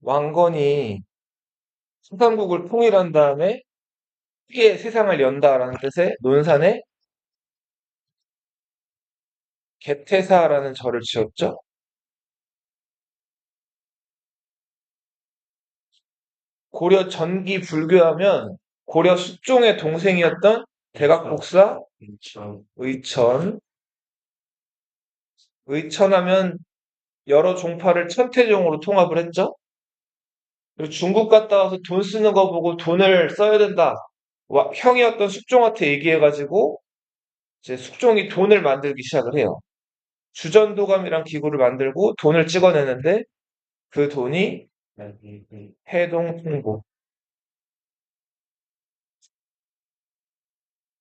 왕건이 수삼국을 통일한 다음에 크게 세상을 연다라는 뜻의 논산에 개태사라는 절을 지었죠. 고려 전기 불교하면 고려 숙종의 동생이었던 대각복사 의천. 의천하면 여러 종파를 천태종으로 통합을 했죠. 그리고 중국 갔다 와서 돈 쓰는 거 보고 돈을 써야 된다. 형이었던 숙종한테 얘기해가지고 이제 숙종이 돈을 만들기 시작을 해요. 주전도감이란 기구를 만들고 돈을 찍어내는데 그 돈이 해동통보.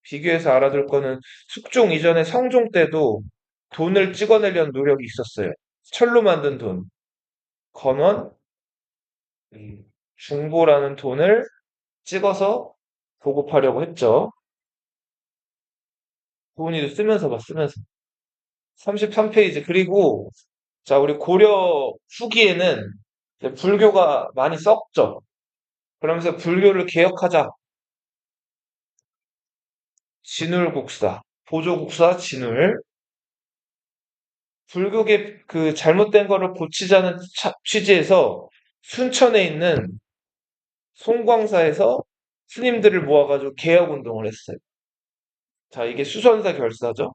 비교해서 알아둘 거는 숙종 이전에 성종 때도 돈을 찍어내려는 노력이 있었어요. 철로 만든 돈. 건원, 중보라는 돈을 찍어서 보급하려고 했죠. 고은이도 쓰면서 봐, 쓰면서. 33페이지. 그리고, 자, 우리 고려 후기에는 이제 불교가 많이 썩죠. 그러면서 불교를 개혁하자. 진울국사, 보조국사 진울. 불교계 그 잘못된 거를 고치자는 취지에서 순천에 있는 송광사에서 스님들을 모아가지고 개혁 운동을 했어요. 자, 이게 수선사 결사죠.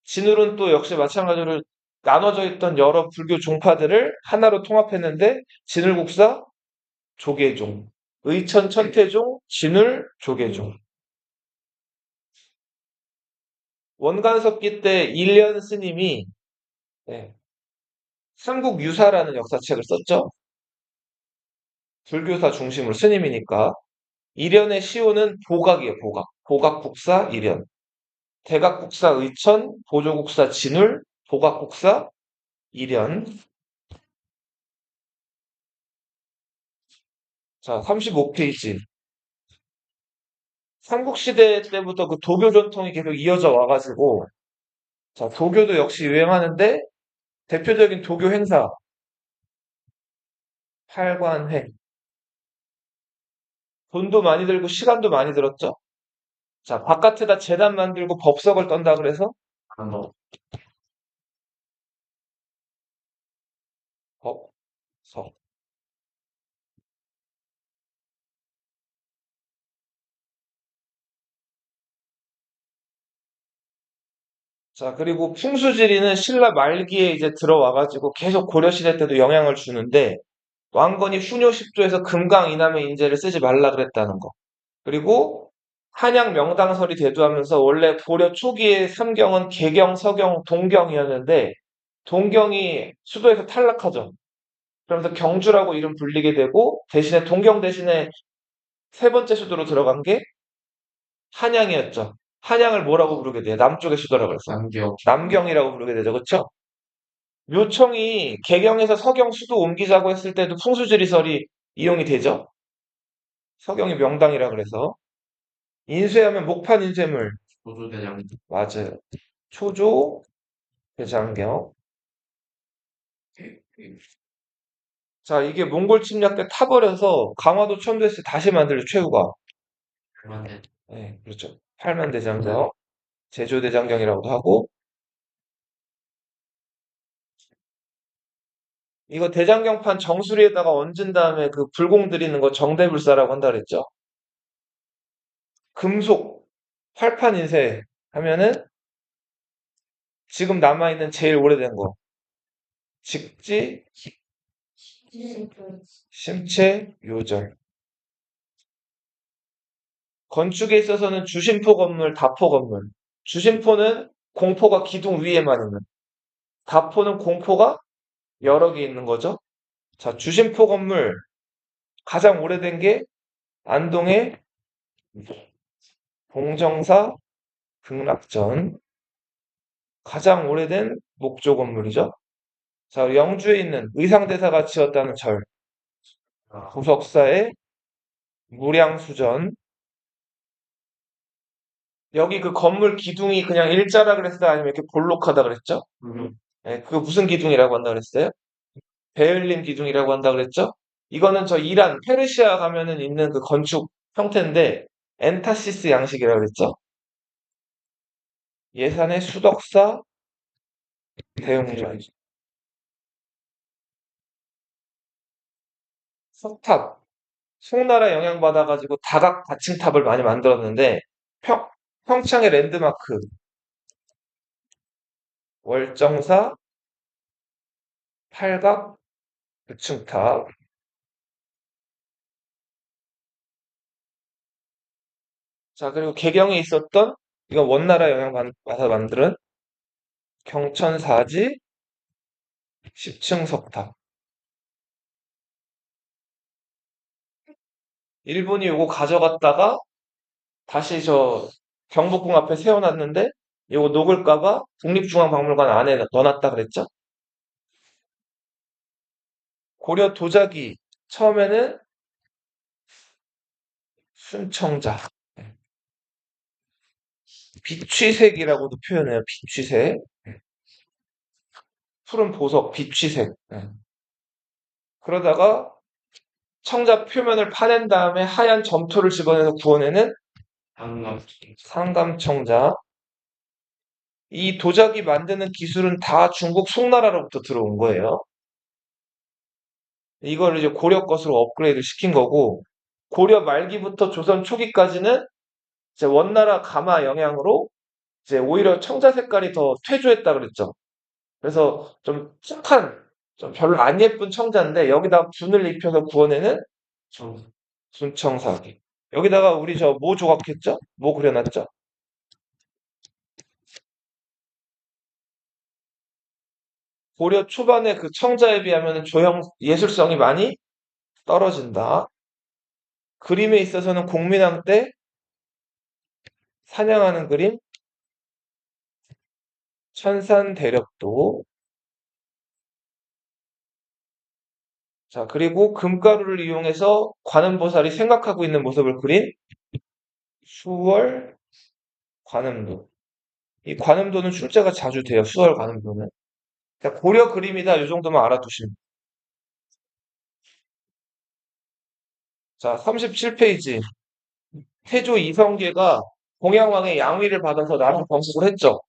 진울은 또 역시 마찬가지로 나눠져 있던 여러 불교 종파들을 하나로 통합했는데 진울국사, 조계종, 의천 천태종, 진울, 조계종. 원간석기 때 일련 스님이 네, 삼국유사라는 역사책을 썼죠. 불교사 중심으로 스님이니까. 일련의 시호는 보각이에요, 보각. 보각국사 일련. 대각국사 의천, 보조국사 진울, 보각국사 일련. 자, 35페이지. 삼국시대 때부터 그 도교 전통이 계속 이어져 와가지고, 자, 도교도 역시 유행하는데, 대표적인 도교 행사, 팔관회. 돈도 많이 들고 시간도 많이 들었죠. 자, 바깥에다 재단 만들고 법석을 떤다 그래서, 법석. 자, 그리고 풍수지리는 신라 말기에 이제 들어와가지고 계속 고려시대 때도 영향을 주는데, 왕건이 훈요 10조에서 금강 이남의 인재를 쓰지 말라 그랬다는 거. 그리고 한양 명당설이 대두하면서 원래 고려 초기의 삼경은 개경, 서경, 동경이었는데, 동경이 수도에서 탈락하죠. 그러면서 경주라고 이름 불리게 되고, 대신에 동경 대신에 세 번째 수도로 들어간 게 한양이었죠. 한양을 뭐라고 부르게 돼요? 남쪽의 수도라고 그랬어. 남경이라고 부르게 되죠. 그렇죠? 묘청이 개경에서 서경 수도 옮기자고 했을 때도 풍수지리설이 이용이 되죠. 서경이 명당이라 그래서. 인쇄하면 목판 인쇄물. 맞아요. 초조, 대장경. 자, 이게 몽골 침략 때 타버려서 강화도 천도에서 다시 만들죠, 최후가. 네, 그렇죠. 팔만 대장경, 제조 대장경이라고도 하고, 이거 대장경판 정수리에다가 얹은 다음에 그 불공 들이는 거 정대불사라고 한다 그랬죠. 금속, 활판 인쇄 하면은 지금 남아있는 제일 오래된 거. 직지, 심체, 요절. 건축에 있어서는 주심포 건물, 다포 건물. 주심포는 공포가 기둥 위에만 있는. 다포는 공포가 여러 개 있는 거죠. 자, 주심포 건물 가장 오래된 게 안동의 봉정사 극락전. 가장 오래된 목조 건물이죠. 자, 영주에 있는 의상대사가 지었다는 절. 구석사의 무량수전. 여기 그 건물 기둥이 그냥 일자라 그랬어요? 아니면 이렇게 볼록하다 그랬죠? 네, 그거 무슨 기둥이라고 한다 그랬어요? 베를린 기둥이라고 한다 그랬죠? 이거는 저 이란, 페르시아 가면은 있는 그 건축 형태인데, 엔타시스 양식이라고 그랬죠? 예산의 수덕사 대웅전. 석탑. 송나라 영향받아가지고 다각 다층탑을 많이 만들었는데, 평, 평창의 랜드마크, 월정사, 팔각, 다층탑. 자, 그리고 개경에 있었던, 이건 원나라 영향받아서 만든 경천사지 10층 석탑. 일본이 요거 가져갔다가 다시 저 경복궁 앞에 세워놨는데 요거 녹을까봐 국립중앙박물관 안에 넣어놨다 그랬죠? 고려 도자기 처음에는 순청자, 비취색이라고도 표현해요. 비취색, 푸른 보석, 비취색. 그러다가 청자 표면을 파낸 다음에 하얀 점토를 집어내서 구워내는 상감청자. 이 도자기 만드는 기술은 다 중국 송나라로부터 들어온 거예요. 이걸 이제 고려 것으로 업그레이드 시킨 거고, 고려 말기부터 조선 초기까지는 이제 원나라 가마 영향으로 이제 오히려 청자 색깔이 더 퇴조했다 그랬죠. 그래서 좀 착한, 좀 별로 안 예쁜 청자인데 여기다가 분을 입혀서 구워내는 순청사기. 여기다가 우리 저 뭐 조각했죠? 뭐 그려놨죠? 고려 초반에 그 청자에 비하면 조형 예술성이 많이 떨어진다. 그림에 있어서는 공민왕 때 사냥하는 그림, 천산대렵도. 자, 그리고 금가루를 이용해서 관음보살이 생각하고 있는 모습을 그린 수월 관음도. 이 관음도는 출제가 자주 돼요. 수월 관음도는. 그러니까 고려 그림이다. 이 정도만 알아두시면. 자, 37페이지. 태조 이성계가 공양왕의 양위를 받아서 나라 건국을 했죠.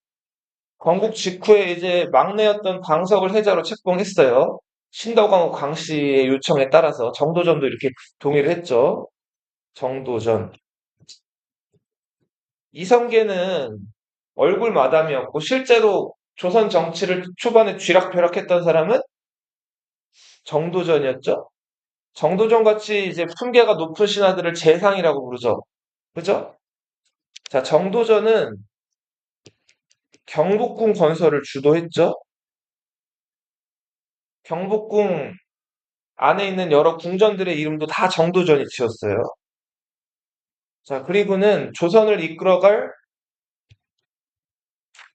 건국 직후에 이제 막내였던 광석을 해자로 책봉했어요. 신덕광후 광씨의 요청에 따라서 정도전도 이렇게 동의를 했죠. 정도전. 이성계는 얼굴 마담이었고 실제로 조선 정치를 초반에 쥐락펴락했던 사람은 정도전이었죠. 정도전 같이 이제 품계가 높은 신하들을 재상이라고 부르죠. 그죠? 자, 정도전은 경복궁 건설을 주도했죠. 경복궁 안에 있는 여러 궁전들의 이름도 다 정도전이 지었어요. 자, 그리고는 조선을 이끌어갈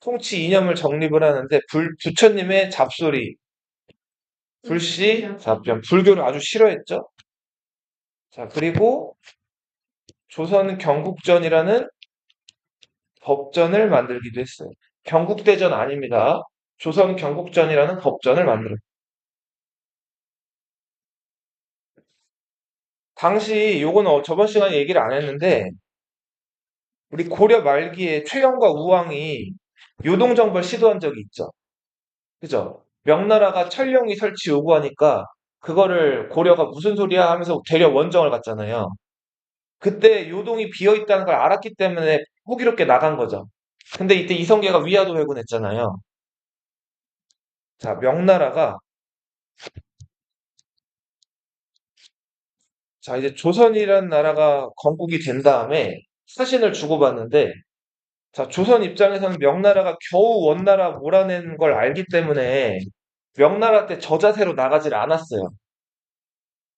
통치 이념을 정립을 하는데 부처님의 잡소리, 불시, 답변, 불교를 아주 싫어했죠. 자, 그리고 조선 경국전이라는 법전을 만들기도 했어요. 경국대전 아닙니다. 조선 경국전이라는 법전을 만들었어요. 당시 요거는 저번 시간에 얘기를 안 했는데 우리 고려 말기에 최영과 우왕이 요동정벌 시도한 적이 있죠. 그죠? 명나라가 천령이 설치 요구하니까 그거를 고려가 무슨 소리야 하면서 되려 원정을 갔잖아요. 그때 요동이 비어 있다는 걸 알았기 때문에 호기롭게 나간 거죠. 근데 이때 이성계가 위화도 회군했잖아요. 자, 명나라가 자, 이제 조선이라는 나라가 건국이 된 다음에 사신을 주고받는데 자, 조선 입장에서는 명나라가 겨우 원나라 몰아낸 걸 알기 때문에 명나라 때 저자세로 나가질 않았어요.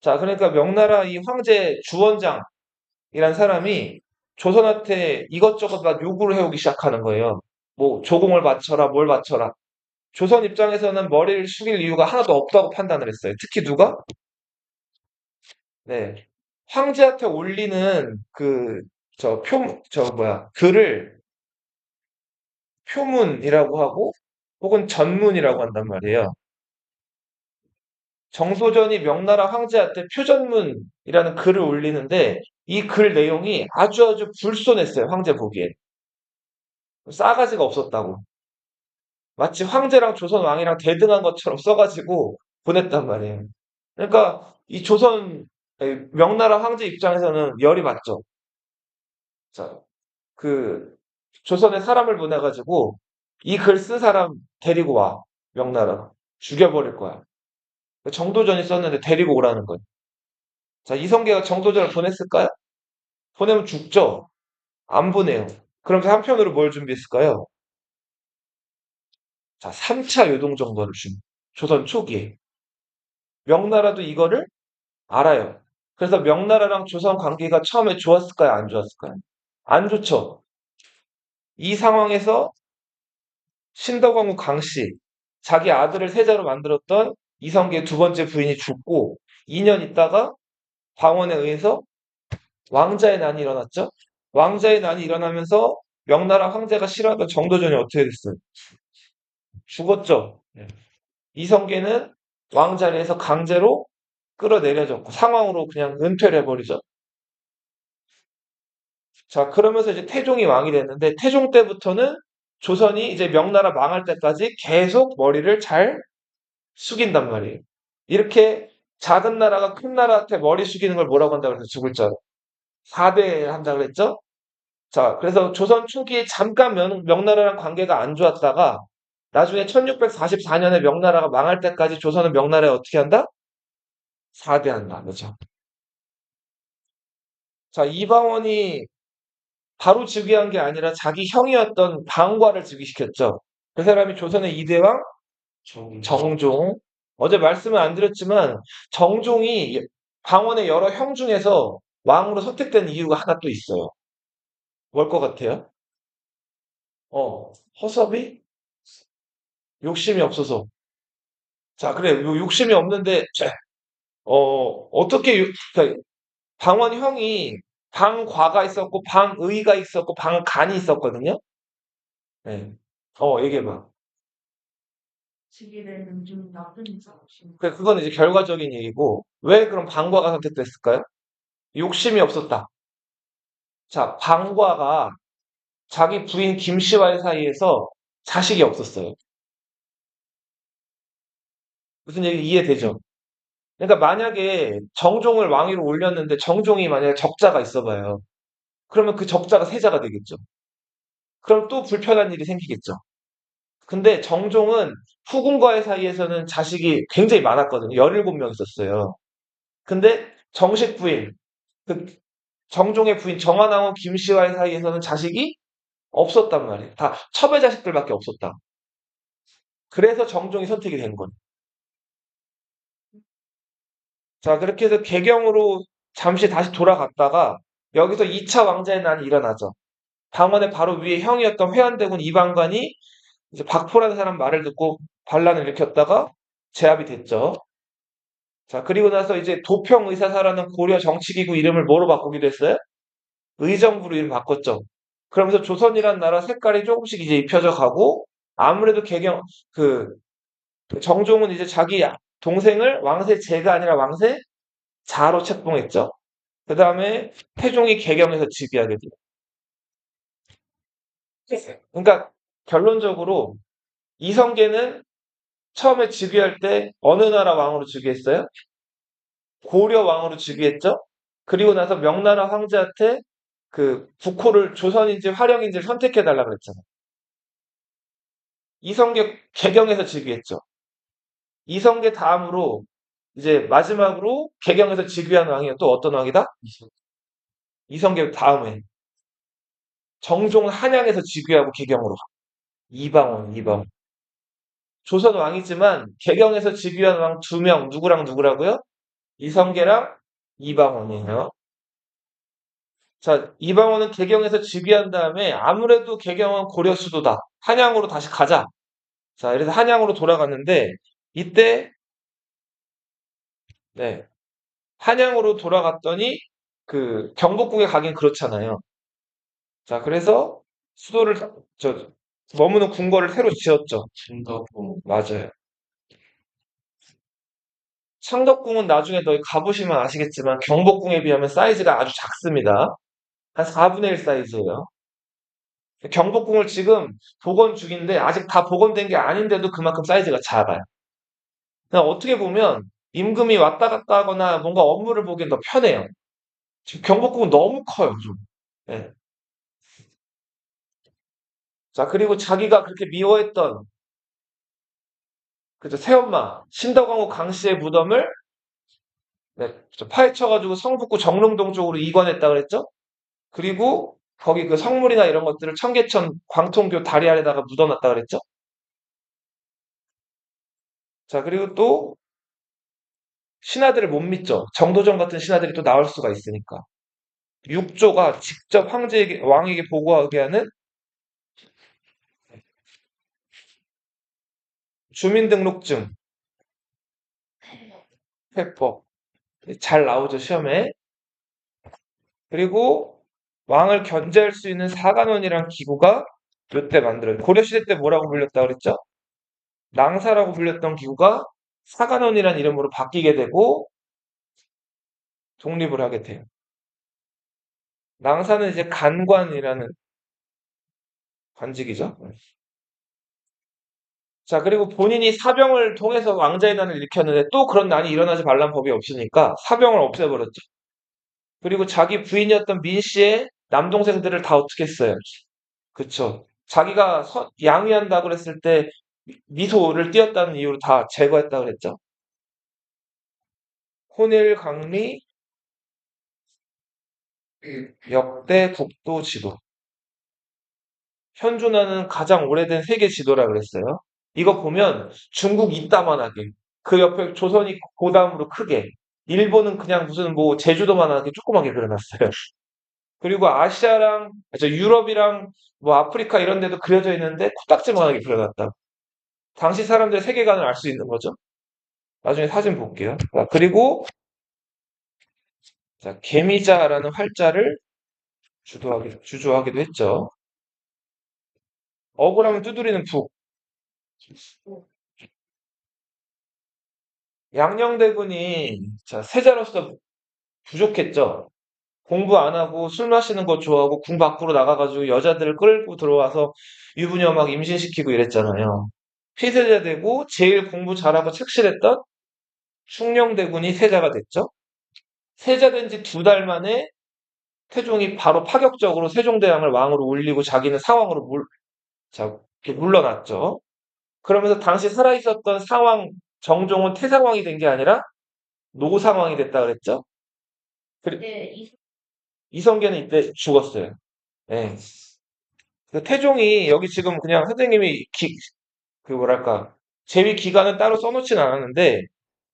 자, 그러니까 명나라 이 황제 주원장이란 사람이 조선한테 이것저것 막 요구를 해오기 시작하는 거예요. 뭐 조공을 바쳐라, 뭘 바쳐라. 조선 입장에서는 머리를 숙일 이유가 하나도 없다고 판단을 했어요. 특히 누가? 네. 황제한테 올리는 글을 표문이라고 하고 혹은 전문이라고 한단 말이에요. 정소전이 명나라 황제한테 표전문이라는 글을 올리는데 이 글 내용이 아주 불손했어요. 황제 보기에. 싸가지가 없었다고. 마치 황제랑 조선 왕이랑 대등한 것처럼 써가지고 보냈단 말이에요. 그러니까 이 명나라 황제 입장에서는 열이 받죠. 자, 그 조선에 사람을 보내가지고 이 글 쓴 사람 데리고 와. 명나라. 죽여버릴 거야. 정도전이 썼는데 데리고 오라는 거예요. 자, 이성계가 정도전을 보냈을까요? 보내면 죽죠. 안 보내요. 그럼 한편으로 뭘 준비했을까요? 자, 3차 요동정벌을 조선 초기에. 명나라도 이거를 알아요. 그래서 명나라랑 조선 관계가 처음에 좋았을까요? 안 좋았을까요? 안 좋죠. 이 상황에서 신덕왕후 강씨, 자기 아들을 세자로 만들었던 이성계의 두 번째 부인이 죽고 2년 있다가 방언에 의해서 왕자의 난이 일어났죠. 왕자의 난이 일어나면서 명나라 황제가 싫어하던 정도전이 어떻게 됐어요? 죽었죠. 이성계는 왕자리에서 강제로 끌어내려졌고 상황으로 그냥 은퇴를 해버리죠. 자, 그러면서 이제 태종이 왕이 됐는데 태종 때부터는 조선이 이제 명나라 망할 때까지 계속 머리를 잘 숙인단 말이에요. 이렇게 작은 나라가 큰 나라한테 머리 숙이는 걸 뭐라고 한다고 그래서 죽을 줄 알아. 4대 한다고 그랬죠? 자, 그래서 조선 초기에 잠깐 명나라랑 관계가 안 좋았다가 나중에 1644년에 명나라가 망할 때까지 조선은 명나라에 어떻게 한다? 4대 한다. 그죠? 자, 이방원이 바로 즉위한 게 아니라 자기 형이었던 방과를 즉위시켰죠. 그 사람이 조선의 2대왕 정종. 어제 말씀을 안 드렸지만 정종이 방원의 여러 형 중에서 왕으로 선택된 이유가 하나 또 있어요. 뭘 것 같아요? 허섭이 욕심이 없어서. 자, 그래. 욕심이 없는데 어떻게 그러니까 방원 형이 방과가 있었고 방의가 있었고 방간이 있었거든요. 네. 얘기해봐. 시기를 좀 나쁜 그거는 이제 결과적인 얘기고 왜 그럼 방과가 선택됐을까요? 욕심이 없었다. 자, 방과가 자기 부인 김씨와의 사이에서 자식이 없었어요. 무슨 얘기 이해되죠? 그러니까 만약에 정종을 왕위로 올렸는데 정종이 만약에 적자가 있어봐요. 그러면 그 적자가 세자가 되겠죠. 그럼 또 불편한 일이 생기겠죠. 근데 정종은 후궁과의 사이에서는 자식이 굉장히 많았거든요. 17명 있었어요. 근데 정식 부인, 그 정종의 부인 정화나온 김씨와의 사이에서는 자식이 없었단 말이에요. 다 첩의 자식들밖에 없었다. 그래서 정종이 선택이 된 거예요. 자, 그렇게 해서 개경으로 잠시 다시 돌아갔다가 여기서 2차 왕자의 난이 일어나죠. 방언의 바로 위에 형이었던 회안대군 이방관이 이제 박포라는 사람 말을 듣고 반란을 일으켰다가 제압이 됐죠. 자, 그리고 나서 이제 도평의사사라는 고려 정치기구 이름을 뭐로 바꾸기도 했어요? 의정부로 이름 바꿨죠. 그러면서 조선이란 나라 색깔이 조금씩 이제 입혀져 가고 아무래도 그 정종은 이제 자기 동생을 왕세 제가 아니라 왕세 자로 책봉했죠. 그 다음에 태종이 개경에서 즉위하게 돼요. 그러니까 결론적으로 이성계는 처음에 즉위할 때 어느 나라 왕으로 즉위했어요? 고려 왕으로 즉위했죠. 그리고 나서 명나라 황제한테 그 국호를 조선인지 화령인지를 선택해달라 그랬잖아요. 이성계 개경에서 즉위했죠. 이성계 다음으로 이제 마지막으로 개경에서 즉위한 왕이 또 어떤 왕이다? 이성계 다음에 정종은 한양에서 즉위하고 개경으로 이방원. 조선 왕이지만 개경에서 즉위한 왕 2명 누구랑 누구라고요? 이성계랑 이방원이에요. 자, 이방원은 개경에서 즉위한 다음에 아무래도 개경은 고려 수도다. 한양으로 다시 가자. 자, 그래서 한양으로 돌아갔는데 이때 네, 한양으로 돌아갔더니 그 경복궁에 가긴 그렇잖아요. 자, 그래서 수도를 머무는 궁궐을 새로 지었죠. 진덕궁. 맞아요. 창덕궁은 나중에 너희 가보시면 아시겠지만 경복궁에 비하면 사이즈가 아주 작습니다. 한 4분의 1 사이즈예요. 경복궁을 지금 복원 중인데 아직 다 복원된 게 아닌데도 그만큼 사이즈가 작아요. 그냥 어떻게 보면 임금이 왔다 갔다 하거나 뭔가 업무를 보기엔 더 편해요. 지금 경복궁은 너무 커요, 좀. 예. 자, 그리고 자기가 그렇게 미워했던 그죠, 새엄마 신덕왕후 강씨의 무덤을 네, 파헤쳐가지고 성북구 정릉동 쪽으로 이관했다 그랬죠? 그리고 거기 그 성물이나 이런 것들을 청계천 광통교 다리 아래다가 묻어놨다 그랬죠? 자, 그리고 또 신하들을 못 믿죠. 정도전 같은 신하들이 또 나올 수가 있으니까. 육조가 직접 황제에게, 왕에게 보고하게 하는 주민등록증, 회법. 잘 나오죠, 시험에. 그리고 왕을 견제할 수 있는 사관원이란 기구가 이때 만들어요. 고려시대 때 뭐라고 불렸다 그랬죠? 낭사라고 불렸던 기구가 사관원이란 이름으로 바뀌게 되고 독립을 하게 돼요. 낭사는 이제 간관이라는 관직이죠. 자, 그리고 본인이 사병을 통해서 왕자의 난을 일으켰는데 또 그런 난이 일어나지 말란 법이 없으니까 사병을 없애버렸죠. 그리고 자기 부인이었던 민 씨의 남동생들을 다 어떻게 했어요? 그쵸. 자기가 양위한다 그랬을 때 미소를 띄었다는 이유로 다 제거했다 그랬죠. 혼일강리 역대 국도 지도. 현존하는 가장 오래된 세계 지도라 그랬어요. 이거 보면 중국 이따만하게, 그 옆에 조선이 그 다음으로 크게, 일본은 그냥 무슨 뭐 제주도만하게 조그맣게 그려놨어요. 그리고 아시아랑, 유럽이랑 뭐 아프리카 이런 데도 그려져 있는데 코딱지만하게 그려놨다. 당시 사람들의 세계관을 알 수 있는 거죠. 나중에 사진 볼게요. 자, 그리고 자, 개미자라는 활자를 주조하기도 했죠. 억울하면 두드리는 북. 양녕대군이 자, 세자로서 부족했죠. 공부 안 하고 술 마시는 거 좋아하고 궁 밖으로 나가가지고 여자들을 끌고 들어와서 유부녀 막 임신시키고 이랬잖아요. 폐세자 되고 제일 공부 잘하고 착실했던 숭령대군이 세자가 됐죠. 세자 된 지 2달 만에 태종이 바로 파격적으로 세종대왕을 왕으로 올리고 자기는 사왕으로 자, 이렇게 물러났죠. 그러면서 당시 살아있었던 상왕 정종은 태상왕이 된 게 아니라 노상왕이 됐다 그랬죠. 이성계는 이때 죽었어요. 예. 그 태종이 여기 지금 그냥 선생님이 그 뭐랄까 재위 기간은 따로 써놓진 않았는데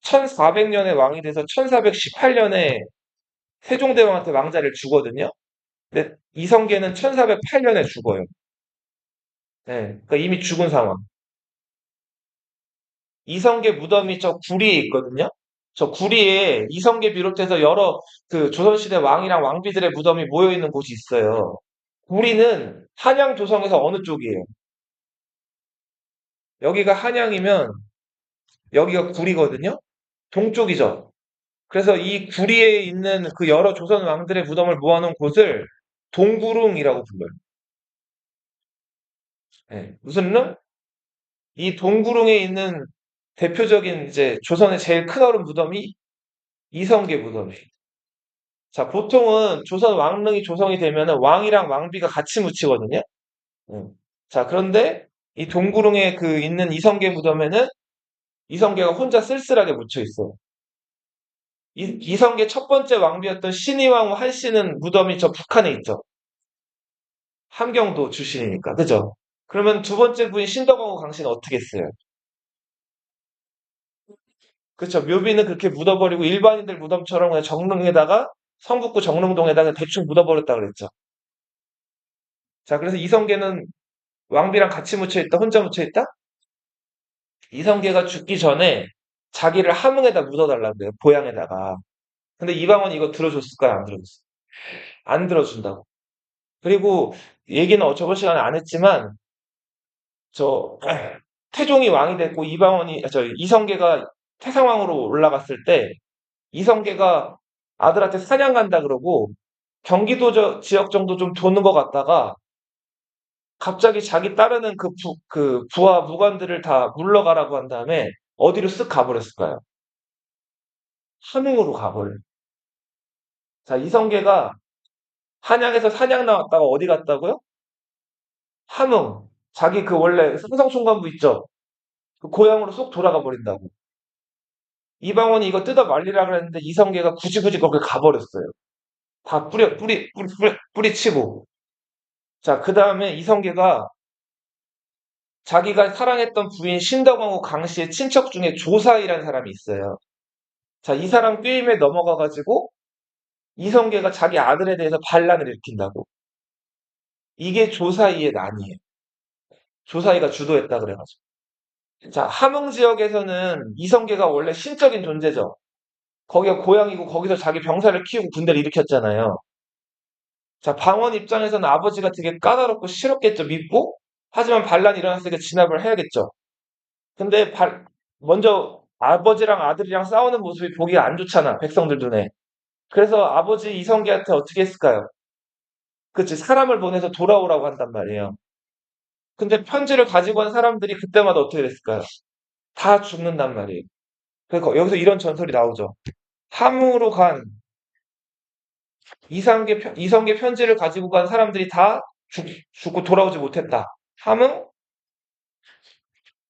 1400년에 왕이 돼서 1418년에 세종대왕한테 왕자를 주거든요. 근데 이성계는 1408년에 죽어요. 예. 그러니까 이미 죽은 상황. 이성계 무덤이 저 구리에 있거든요. 저 구리에 이성계 비롯해서 여러 그 조선시대 왕이랑 왕비들의 무덤이 모여 있는 곳이 있어요. 구리는 한양 조성에서 어느 쪽이에요? 여기가 한양이면 여기가 구리거든요. 동쪽이죠. 그래서 이 구리에 있는 그 여러 조선 왕들의 무덤을 모아놓은 곳을 동구릉이라고 불러요. 예, 무슨 릉? 이 동구릉에 있는 대표적인 이제 조선의 제일 큰 어른 무덤이 이성계 무덤이에요. 자, 보통은 조선 왕릉이 조성이 되면은 왕이랑 왕비가 같이 묻히거든요. 음. 자, 그런데 이 동구릉에 그 있는 이성계 무덤에는 이성계가 혼자 쓸쓸하게 묻혀 있어요. 이성계 첫 번째 왕비였던 신의왕후 한씨는 무덤이 저 북한에 있죠. 함경도 출신이니까, 그죠? 그러면 두 번째 부인 신덕왕후 강씨는 어떻게 했어요? 그쵸? 묘비는 그렇게 묻어버리고 일반인들 무덤처럼 그냥 정릉에다가 성북구 정릉동에다가 대충 묻어버렸다 그랬죠. 자, 그래서 이성계는 왕비랑 같이 묻혀있다, 혼자 묻혀있다? 이성계가 죽기 전에 자기를 함흥에다 묻어달라 그래요. 보양에다가. 근데 이방원이 이거 들어줬을까요? 안 들어줬어요. 안 들어준다고. 그리고 얘기는 저번 시간에 안 했지만 저 태종이 왕이 됐고 이방원이 저 이성계가 태상왕으로 올라갔을 때 이성계가 아들한테 사냥 간다 그러고 경기도 지역 정도 좀 도는 것 같다가 갑자기 자기 따르는 그 부하 무관들을 다 물러가라고 한 다음에 어디로 쓱 가버렸을까요? 함흥으로 가버려요. 자, 이성계가 한양에서 사냥 나왔다가 어디 갔다고요? 함흥. 자기 그 원래 삼성총관부 있죠? 그 고향으로 쏙 돌아가 버린다고. 이방원이 이거 뜯어 말리라 그랬는데 이성계가 굳이 거기 가버렸어요. 다 뿌리치고. 자, 그 다음에 이성계가 자기가 사랑했던 부인 신덕왕후 강씨의 친척 중에 조사이라는 사람이 있어요. 자, 이 사람 꾀임에 넘어가가지고 이성계가 자기 아들에 대해서 반란을 일으킨다고. 이게 조사이의 난이에요. 조사이가 주도했다 그래가지고. 자, 함흥 지역에서는 이성계가 원래 신적인 존재죠. 거기가 고향이고 거기서 자기 병사를 키우고 군대를 일으켰잖아요. 자, 방원 입장에서는 아버지가 되게 까다롭고 싫었겠죠. 밉고. 하지만 반란이 일어났으니까 진압을 해야겠죠. 근데 먼저 아버지랑 아들이랑 싸우는 모습이 보기가 안 좋잖아. 백성들 눈에. 그래서 아버지 이성계한테 어떻게 했을까요? 그치, 사람을 보내서 돌아오라고 한단 말이에요. 근데 편지를 가지고 간 사람들이 그때마다 어떻게 됐을까요? 다 죽는단 말이에요. 그래서 여기서 이런 전설이 나오죠. 함흥으로 간 이성계 편지를 가지고 간 사람들이 다 죽고 돌아오지 못했다. 함흥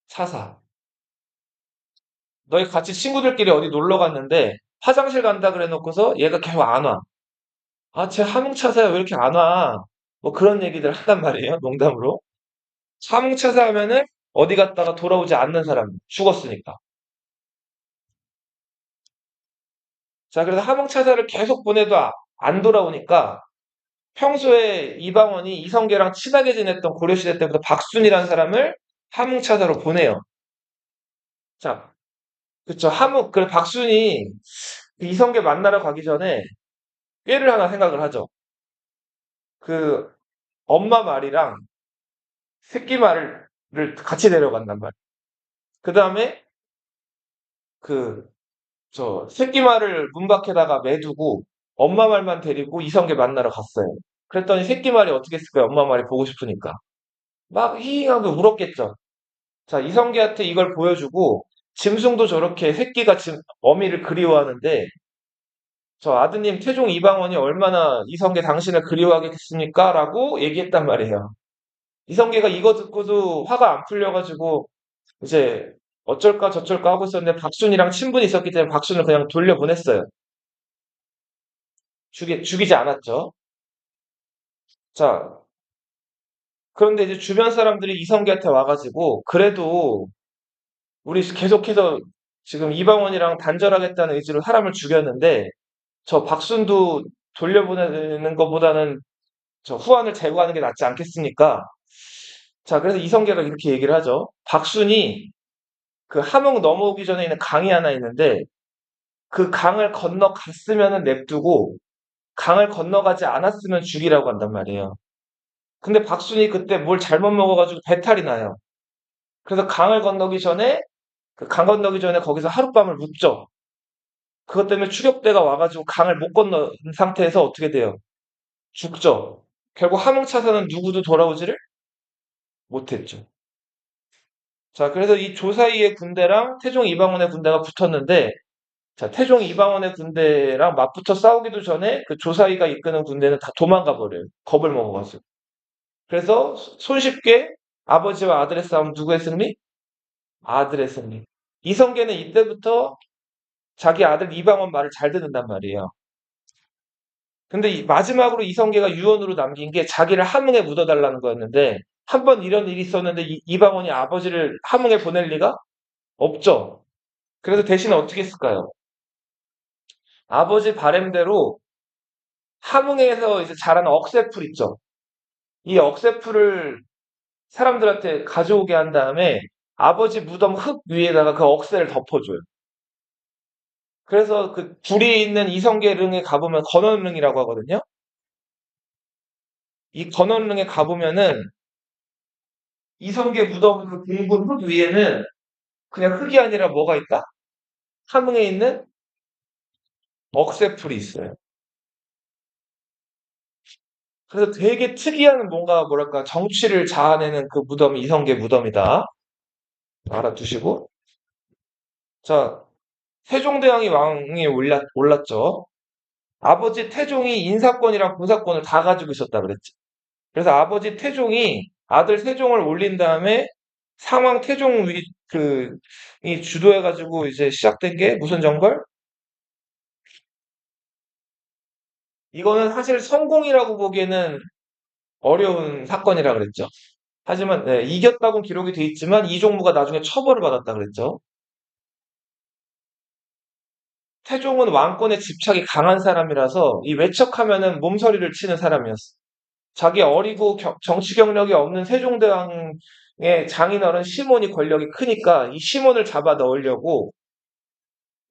사사. 너희 같이 친구들끼리 어디 놀러 갔는데 화장실 간다 그래 놓고서 얘가 계속 안 와. 아, 쟤 함흥 차사야 왜 이렇게 안 와? 뭐 그런 얘기들 한단 말이에요. 농담으로. 함흥 차사 하면은 어디 갔다가 돌아오지 않는 사람 죽었으니까. 자, 그래서 함흥 차사를 계속 보내도 안 돌아오니까 평소에 이방원이 이성계랑 친하게 지냈던 고려시대 때부터 박순이라는 사람을 함흥차사로 보내요. 자, 그쵸. 그래, 박순이 그 이성계 만나러 가기 전에 꾀를 하나 생각을 하죠. 그, 엄마 말이랑 새끼 말을 같이 데려간단 말이에요. 그 다음에 그, 새끼 말을 문 밖에다가 매두고 엄마 말만 데리고 이성계 만나러 갔어요. 그랬더니 새끼 말이 어떻게 했을까요? 엄마 말이 보고 싶으니까. 막 히잉하고 울었겠죠. 자, 이성계한테 이걸 보여주고 짐승도 저렇게 새끼가 어미를 그리워하는데 저 아드님 태종 이방원이 얼마나 이성계 당신을 그리워하겠습니까? 라고 얘기했단 말이에요. 이성계가 이거 듣고도 화가 안 풀려가지고 이제 어쩔까 저쩔까 하고 있었는데 박순이랑 친분이 있었기 때문에 박순을 그냥 돌려보냈어요. 죽이지 않았죠. 자, 그런데 이제 주변 사람들이 이성계한테 와가지고 그래도 우리 계속해서 지금 이방원이랑 단절하겠다는 의지로 사람을 죽였는데 저 박순도 돌려보내는 것보다는 저 후한을 제거하는 게 낫지 않겠습니까? 자, 그래서 이성계가 이렇게 얘기를 하죠. 박순이 그 함흥 넘어오기 전에 있는 강이 하나 있는데 그 강을 건너갔으면 냅두고 강을 건너가지 않았으면 죽이라고 한단 말이에요. 근데 박순이 그때 뭘 잘못 먹어가지고 배탈이 나요. 그래서 그 강 건너기 전에 거기서 하룻밤을 묵죠. 그것 때문에 추격대가 와가지고 강을 못 건넌 상태에서 어떻게 돼요? 죽죠. 결국 함흥차사는 누구도 돌아오지를 못했죠. 자, 그래서 이 조사이의 군대랑 태종 이방원의 군대가 붙었는데, 자, 태종 이방원의 군대랑 맞붙어 싸우기도 전에 그 조사이가 이끄는 군대는 다 도망가 버려요. 겁을 먹어가지고. 그래서 손쉽게 아버지와 아들의 싸움 누구의 승리? 아들의 승리. 이성계는 이때부터 자기 아들 이방원 말을 잘 듣는단 말이에요. 근데 마지막으로 이성계가 유언으로 남긴 게 자기를 함흥에 묻어달라는 거였는데 한 번 이런 일이 있었는데 이방원이 아버지를 함흥에 보낼 리가 없죠. 그래서 대신 어떻게 했을까요? 아버지 바램대로 함흥에서 이제 자라는 억새풀 있죠. 이 억새풀을 사람들한테 가져오게 한 다음에 아버지 무덤 흙 위에다가 그 억새를 덮어줘요. 그래서 그 불이 있는 이성계릉에 가보면 건원릉이라고 하거든요. 이 건원릉에 가보면은 이성계 무덤 그 둥근 흙 위에는 그냥 흙이 아니라 뭐가 있다? 함흥에 있는 억새풀이 있어요. 그래서 되게 특이한 뭔가 뭐랄까 정취를 자아내는 그 무덤이 이성계 무덤이다. 알아두시고. 자, 세종대왕이 왕위에 올랐죠. 아버지 태종이 인사권이랑 군사권을 다 가지고 있었다 그랬지. 그래서 아버지 태종이 아들 세종을 올린 다음에 상왕 태종 이 주도해가지고 이제 시작된 게 무슨 정벌? 이거는 사실 성공이라고 보기에는 어려운 사건이라 그랬죠. 하지만 네, 이겼다고 기록이 돼 있지만 이종무가 나중에 처벌을 받았다 그랬죠. 태종은 왕권에 집착이 강한 사람이라서 이 외척하면은 몸서리를 치는 사람이었어. 자기 어리고 정치 경력이 없는 세종대왕의 장인어른 시몬이 권력이 크니까 이 시몬을 잡아 넣으려고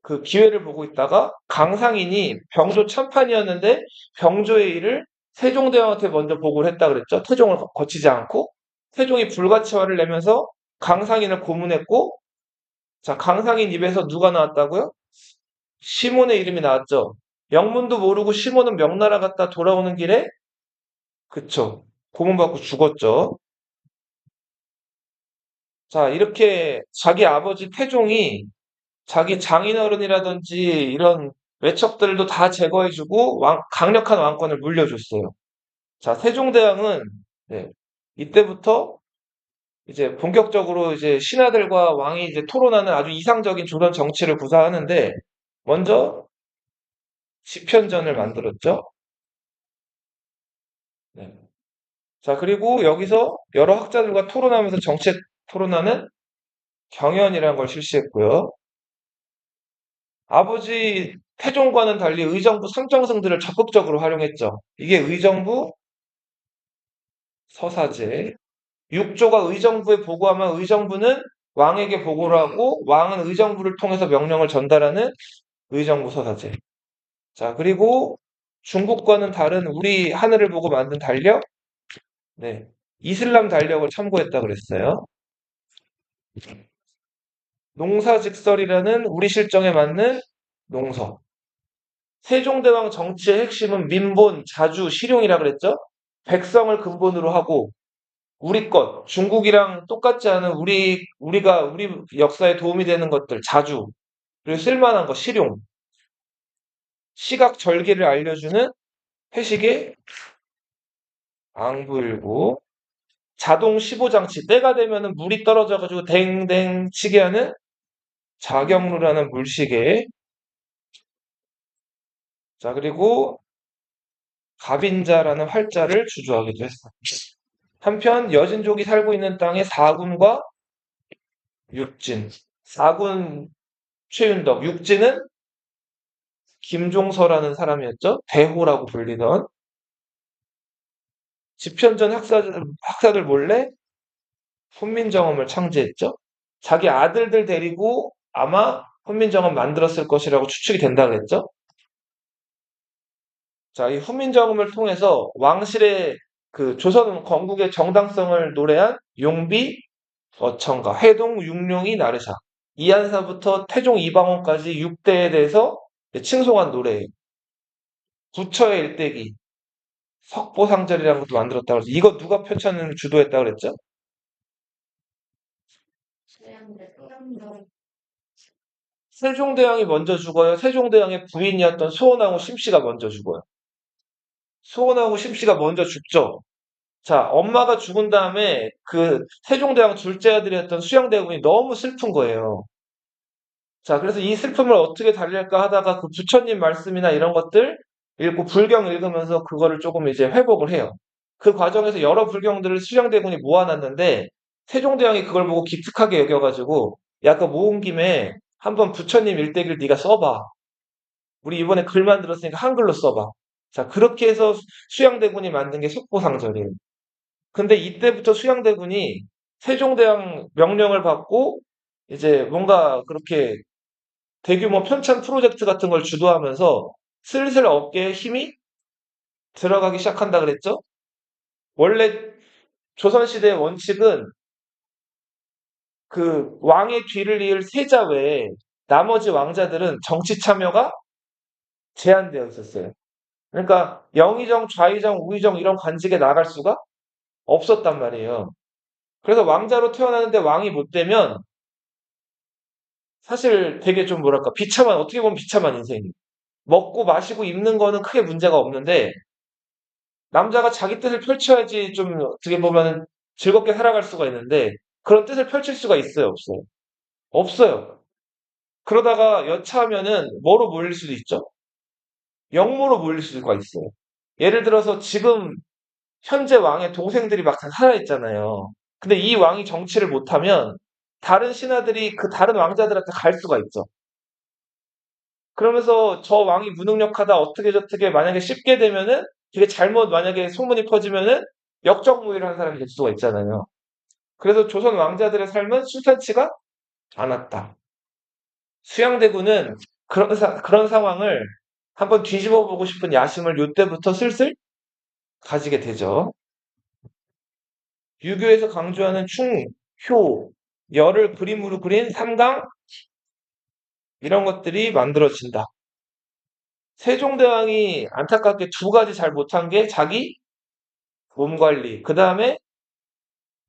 그 기회를 보고 있다가 강상인이 병조 참판이었는데 병조의 일을 세종대왕한테 먼저 보고를 했다 그랬죠. 태종을 거치지 않고 태종이 불가치화를 내면서 강상인을 고문했고 자 강상인 입에서 누가 나왔다고요? 시몬의 이름이 나왔죠. 영문도 모르고 시몬은 명나라 갔다 돌아오는 길에 그쵸. 고문받고 죽었죠. 자, 이렇게 자기 아버지 태종이 자기 장인어른이라든지 이런 외척들도 다 제거해주고 강력한 왕권을 물려줬어요. 자, 세종대왕은 네, 이때부터 이제 본격적으로 이제 신하들과 왕이 이제 토론하는 아주 이상적인 조선 정치를 구사하는데 먼저 집현전을 만들었죠. 네. 자, 그리고 여기서 여러 학자들과 토론하면서 정책 토론하는 경연이라는 걸 실시했고요. 아버지 태종과는 달리 의정부 삼정승들을 적극적으로 활용했죠. 이게 의정부 서사제. 육조가 의정부에 보고하면 의정부는 왕에게 보고를 하고 왕은 의정부를 통해서 명령을 전달하는 의정부 서사제. 자, 그리고 중국과는 다른 우리 하늘을 보고 만든 달력? 네. 이슬람 달력을 참고했다 그랬어요. 농사직설이라는 우리 실정에 맞는 농서. 세종대왕 정치의 핵심은 민본, 자주, 실용이라 그랬죠? 백성을 근본으로 하고 우리 것, 중국이랑 똑같지 않은 우리 역사에 도움이 되는 것들, 자주, 그리고 쓸만한 거, 실용, 시각 절기를 알려주는 회식의 앙부일고, 자동 15장치, 때가 되면은 물이 떨어져가지고 댕댕 치게 하는 자경루라는 물시계, 자, 그리고 갑인자라는 활자를 주조하기도 했어. 한편 여진족이 살고 있는 땅에 사군과 육진, 사군 최윤덕, 육진은 김종서라는 사람이었죠. 대호라고 불리던 집현전 학사들 몰래 훈민정음을 창제했죠. 자기 아들들 데리고 아마 훈민정음 만들었을 것이라고 추측이 된다 그랬죠. 자, 이 훈민정음을 통해서 왕실의 그 조선 건국의 정당성을 노래한 용비, 어천가, 회동, 육룡이 나르샤, 이한사부터 태종 이방원까지 6대에 대해서 칭송한 노래예요. 부처의 일대기, 석보상절이라는 것도 만들었다고 그래서 이거 누가 편찬을 주도했다고 그랬죠? 세종대왕이 먼저 죽어요. 세종대왕의 부인이었던 수원왕후 심씨가 먼저 죽어요. 수원왕후 심씨가 먼저 죽죠. 자, 엄마가 죽은 다음에 그 세종대왕 둘째 아들이었던 수양대군이 너무 슬픈 거예요. 자, 그래서 이 슬픔을 어떻게 달랠까 하다가 그 부처님 말씀이나 이런 것들 읽고 불경 읽으면서 그거를 조금 이제 회복을 해요. 그 과정에서 여러 불경들을 수양대군이 모아놨는데 세종대왕이 그걸 보고 기특하게 여겨가지고 야, 그 모은 김에 한번 부처님 일대기를 네가 써봐. 우리 이번에 글 만들었으니까 한글로 써봐. 자, 그렇게 해서 수양대군이 만든 게 속보상절이에요. 근데 이때부터 수양대군이 세종대왕 명령을 받고 이제 뭔가 그렇게 대규모 편찬 프로젝트 같은 걸 주도하면서 슬슬 어깨에 힘이 들어가기 시작한다 그랬죠? 원래 조선시대의 원칙은 그 왕의 뒤를 이을 세자 외에 나머지 왕자들은 정치 참여가 제한되어 있었어요. 그러니까 영의정, 좌의정, 우의정 이런 관직에 나갈 수가 없었단 말이에요. 그래서 왕자로 태어나는데 왕이 못 되면 사실 되게 좀 뭐랄까 비참한 어떻게 보면 비참한 인생이에요. 먹고 마시고 입는 거는 크게 문제가 없는데 남자가 자기 뜻을 펼쳐야지 좀 어떻게 보면 즐겁게 살아갈 수가 있는데 그런 뜻을 펼칠 수가 있어요, 없어요? 없어요. 그러다가 여차하면은 뭐로 몰릴 수도 있죠? 역모로 몰릴 수가 있어요. 예를 들어서 지금 현재 왕의 동생들이 막 다 살아있잖아요. 근데 이 왕이 정치를 못하면 다른 신하들이 그 다른 왕자들한테 갈 수가 있죠. 그러면서 저 왕이 무능력하다 어떻게 저떻게 만약에 쉽게 되면은 그게 잘못 만약에 소문이 퍼지면은 역적무위를 한 사람이 될 수가 있잖아요. 그래서 조선 왕자들의 삶은 순탄치가 않았다. 수양대군은 그런 상황을 한번 뒤집어 보고 싶은 야심을 요때부터 슬슬 가지게 되죠. 유교에서 강조하는 충, 효, 열을 그림으로 그린 삼강 이런 것들이 만들어진다. 세종대왕이 안타깝게 두 가지 잘 못한 게 자기 몸 관리, 그 다음에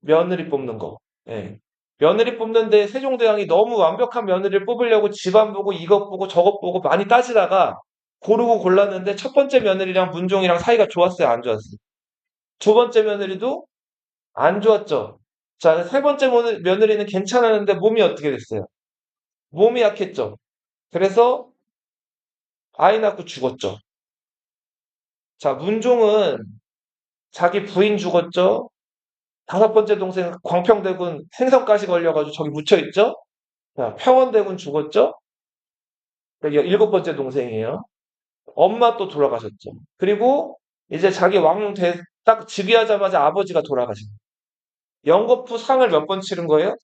며느리 뽑는 거. 예. 며느리 뽑는데 세종대왕이 너무 완벽한 며느리를 뽑으려고 집안 보고 이것 보고 저것 보고 많이 따지다가 고르고 골랐는데 첫 번째 며느리랑 문종이랑 사이가 좋았어요, 안 좋았어요? 두 번째 며느리도 안 좋았죠. 자, 세 번째 며느리는 괜찮았는데 몸이 어떻게 됐어요? 몸이 약했죠. 그래서 아이 낳고 죽었죠. 자, 문종은 자기 부인 죽었죠. 다섯 번째 동생 광평대군 생선가시 걸려가지고 저기 묻혀있죠. 자, 평원대군 죽었죠. 일곱 번째 동생이에요. 엄마 또 돌아가셨죠. 그리고 이제 자기 딱 즉위하자마자 아버지가 돌아가신 거예요. 영거푸 상을 몇 번 치른 거예요?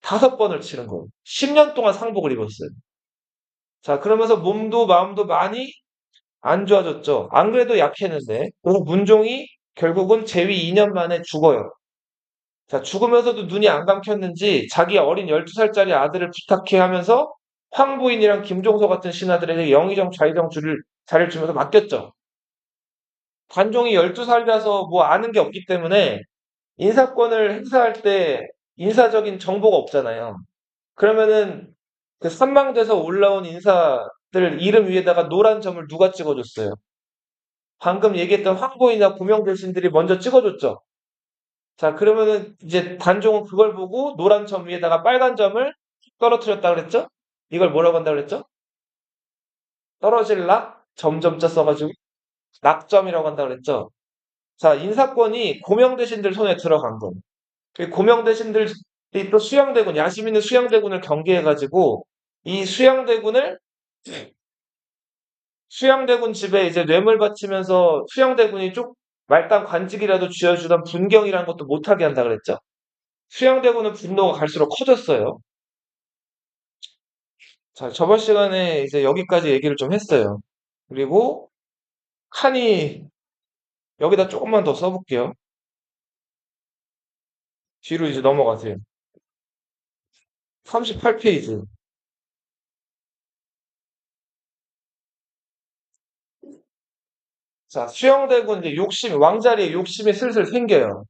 다섯 번을 치른 거예요. 10년 동안 상복을 입었어요. 자, 그러면서 몸도 마음도 많이 안 좋아졌죠. 안 그래도 약했는데. 그래서 문종이 결국은 재위 2년 만에 죽어요. 자, 죽으면서도 눈이 안 감겼는지 자기 어린 12살짜리 아들을 부탁해 하면서 황부인이랑 김종서 같은 신하들에게 영의정, 좌의정 자리를 주면서 맡겼죠. 관종이 12살이라서 뭐 아는 게 없기 때문에 인사권을 행사할 때 인사적인 정보가 없잖아요. 그러면은 그 선망돼서 올라온 인사들 이름 위에다가 노란 점을 누가 찍어줬어요? 방금 얘기했던 황보이나 고명대신들이 먼저 찍어줬죠. 자, 그러면은 이제 단종은 그걸 보고 노란 점 위에다가 빨간 점을 떨어뜨렸다 그랬죠? 이걸 뭐라고 한다 그랬죠? 떨어질 락? 점점자 써가지고 낙점이라고 한다 그랬죠? 자, 인사권이 고명대신들 손에 들어간 거예요. 그 고명대신들이 또 수양대군, 야심 있는 수양대군을 경계해가지고 이 수양대군 집에 이제 뇌물 바치면서 수양대군이 쭉 말단 관직이라도 쥐어주던 분경이라는 것도 못하게 한다 그랬죠? 수양대군은 분노가 갈수록 커졌어요. 자, 저번 시간에 이제 여기까지 얘기를 좀 했어요. 그리고 칸이 여기다 조금만 더 써볼게요. 뒤로 이제 넘어가세요. 38페이지. 자, 수양대군 이제 왕자리에 욕심이 슬슬 생겨요.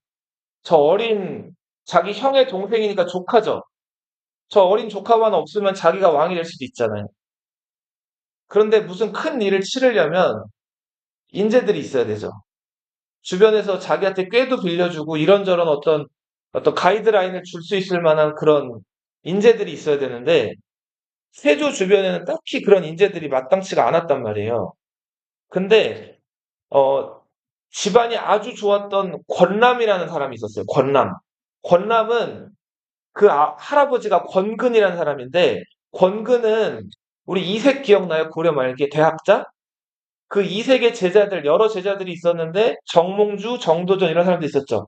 저 어린 자기 형의 동생이니까 조카죠. 저 어린 조카만 없으면 자기가 왕이 될 수도 있잖아요. 그런데 무슨 큰 일을 치르려면 인재들이 있어야 되죠. 주변에서 자기한테 꾀도 빌려주고 이런저런 어떤 가이드라인을 줄 수 있을 만한 그런 인재들이 있어야 되는데 세조 주변에는 딱히 그런 인재들이 마땅치가 않았단 말이에요. 근데 어, 집안이 아주 좋았던 권람이라는 사람이 있었어요. 권람. 권람은 그 할아버지가 권근이라는 사람인데 권근은 우리 이색 기억나요? 고려 말기에 대학자? 그 이색의 제자들 여러 제자들이 있었는데 정몽주, 정도전 이런 사람도 있었죠.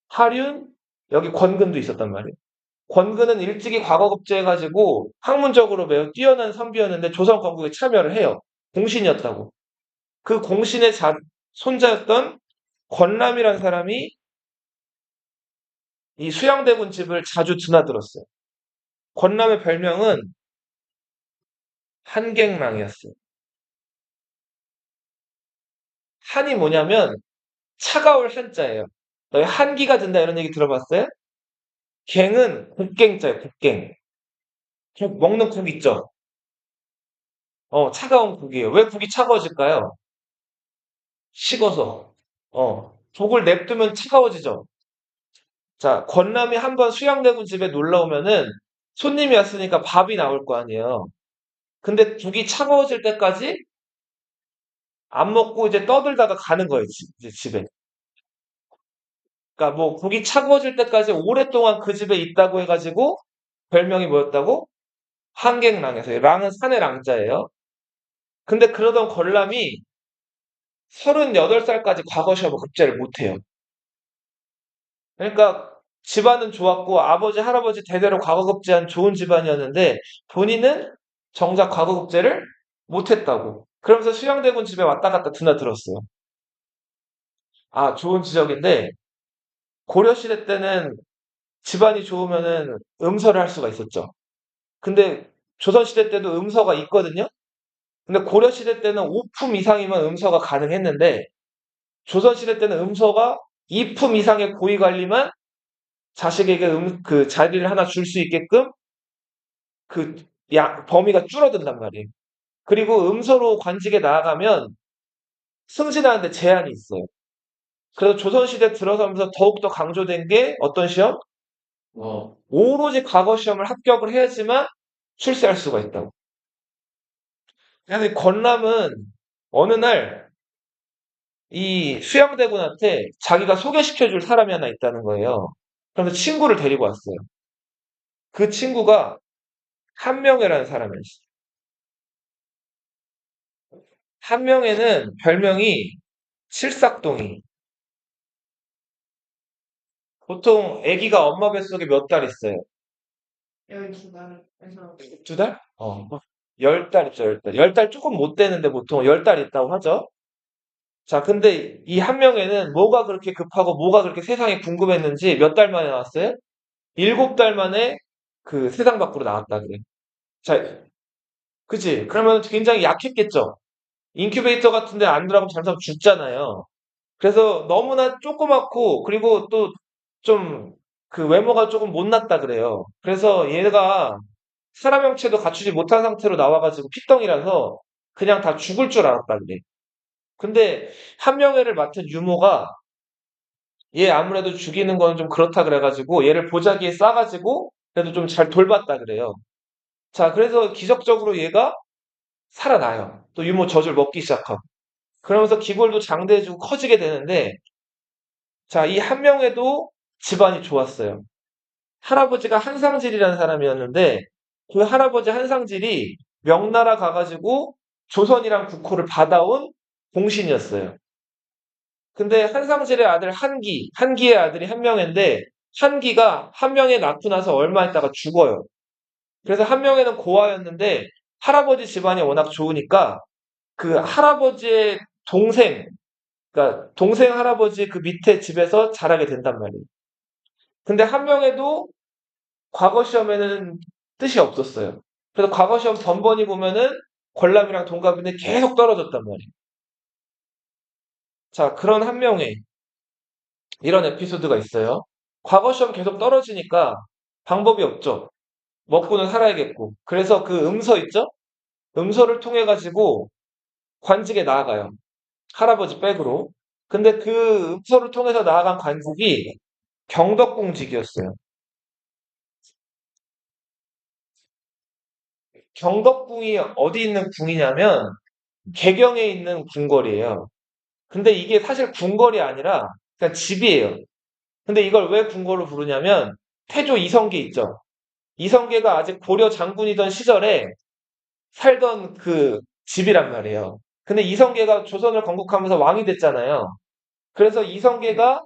하륜, 여기 권근도 있었단 말이에요. 권근은 일찍이 과거급제해가지고 학문적으로 매우 뛰어난 선비였는데 조선 건국에 참여를 해요. 공신이었다고. 그 공신의 손자였던 권람이라는 사람이 이 수양대군 집을 자주 드나들었어요. 권람의 별명은 한갱랑이었어요. 한이 뭐냐면 차가울 한자예요. 너희 한기가 든다 이런 얘기 들어봤어요? 갱은 국갱자예요, 국갱. 먹는 국 있죠? 차가운 국이에요. 왜 국이 차가워질까요? 식어서. 국을 냅두면 차가워지죠? 자, 권람이 한번 수양대군 집에 놀러 오면은 손님이 왔으니까 밥이 나올 거 아니에요. 근데 국이 차가워질 때까지 안 먹고 이제 떠들다가 가는 거예요, 이제 집에. 그러니까 뭐 국이 차가워질 때까지 오랫동안 그 집에 있다고 해가지고 별명이 뭐였다고? 한갱랑에서. 랑은 산의 랑자예요. 근데 그러던 권람이 38살까지 과거 시험을 급제를 못해요. 그러니까 집안은 좋았고 아버지, 할아버지 대대로 과거급제한 좋은 집안이었는데 본인은 정작 과거급제를 못했다고. 그러면서 수양대군 집에 왔다 갔다 드나들었어요. 아, 좋은 지적인데 고려시대 때는 집안이 좋으면은 음서를 할 수가 있었죠. 근데 조선시대 때도 음서가 있거든요. 근데 고려시대 때는 5품 이상이면 음서가 가능했는데 조선시대 때는 음서가 2품 이상의 고위 관리만 자식에게 그 자리를 하나 줄 수 있게끔 그 범위가 줄어든단 말이에요. 그리고 음서로 관직에 나아가면 승진하는데 제한이 있어요. 그래서 조선시대 들어서면서 더욱더 강조된 게 어떤 시험? 오로지 과거 시험을 합격을 해야지만 출세할 수가 있다고. 그래서 이 권람은 어느 날 이 수양대군한테 자기가 소개시켜줄 사람이 하나 있다는 거예요. 그래서 친구를 데리고 왔어요. 그 친구가 한명회라는 사람이었어요. 한명회는 별명이 칠삭동이. 보통 아기가 엄마 뱃속에 몇 달 있어요? 2달? 10달 있죠, 10달. 10달 조금 못 되는데 보통 10달 있다고 하죠. 자, 근데 이 한명회는 뭐가 그렇게 급하고 뭐가 그렇게 세상에 궁금했는지 몇 달 만에 나왔어요? 7달 만에 그 세상 밖으로 나왔다 그래. 자, 그치? 그러면 굉장히 약했겠죠? 인큐베이터 같은 데 안 들어가면 잠깐 죽잖아요. 그래서 너무나 조그맣고 그리고 또 좀 그 외모가 조금 못났다 그래요. 그래서 얘가 사람 형체도 갖추지 못한 상태로 나와가지고 피덩이라서 그냥 다 죽을 줄 알았다 그래. 근데 한명회를 맡은 유모가 얘 아무래도 죽이는 건 좀 그렇다 그래가지고 얘를 보자기에 싸가지고 그래도 좀 잘 돌봤다 그래요. 자, 그래서 기적적으로 얘가 살아나요. 또 유모 젖을 먹기 시작하고. 그러면서 기골도 장대해주고 커지게 되는데 자, 이 한명회도 집안이 좋았어요. 할아버지가 한상질이라는 사람이었는데 그 할아버지 한상질이 명나라 가가지고 조선이랑 국호를 받아온 공신이었어요. 근데 한상질의 아들 한기의 아들이 한명회인데 한기가 한명회 낳고 나서 얼마 있다가 죽어요. 그래서 한명회는 고아였는데 할아버지 집안이 워낙 좋으니까 그 할아버지의 동생, 그러니까 동생 할아버지 그 밑에 집에서 자라게 된단 말이에요. 근데 한명회도 과거 시험에는 뜻이 없었어요. 그래서 과거 시험 번번이 보면은 권람이랑 동갑인데 계속 떨어졌단 말이에요. 자, 그런 한명회 이런 에피소드가 있어요. 과거 시험 계속 떨어지니까 방법이 없죠. 먹고는 살아야겠고. 그래서 그 음서 있죠? 음서를 통해 가지고 관직에 나아가요. 할아버지 백으로. 근데 그 음서를 통해서 나아간 관직이 경덕궁직이었어요. 경덕궁이 어디 있는 궁이냐면 개경에 있는 궁궐이에요. 근데 이게 사실 궁궐이 아니라 그냥 집이에요. 근데 이걸 왜 궁궐로 부르냐면 태조 이성계 있죠. 이성계가 아직 고려 장군이던 시절에 살던 그 집이란 말이에요. 근데 이성계가 조선을 건국하면서 왕이 됐잖아요. 그래서 이성계가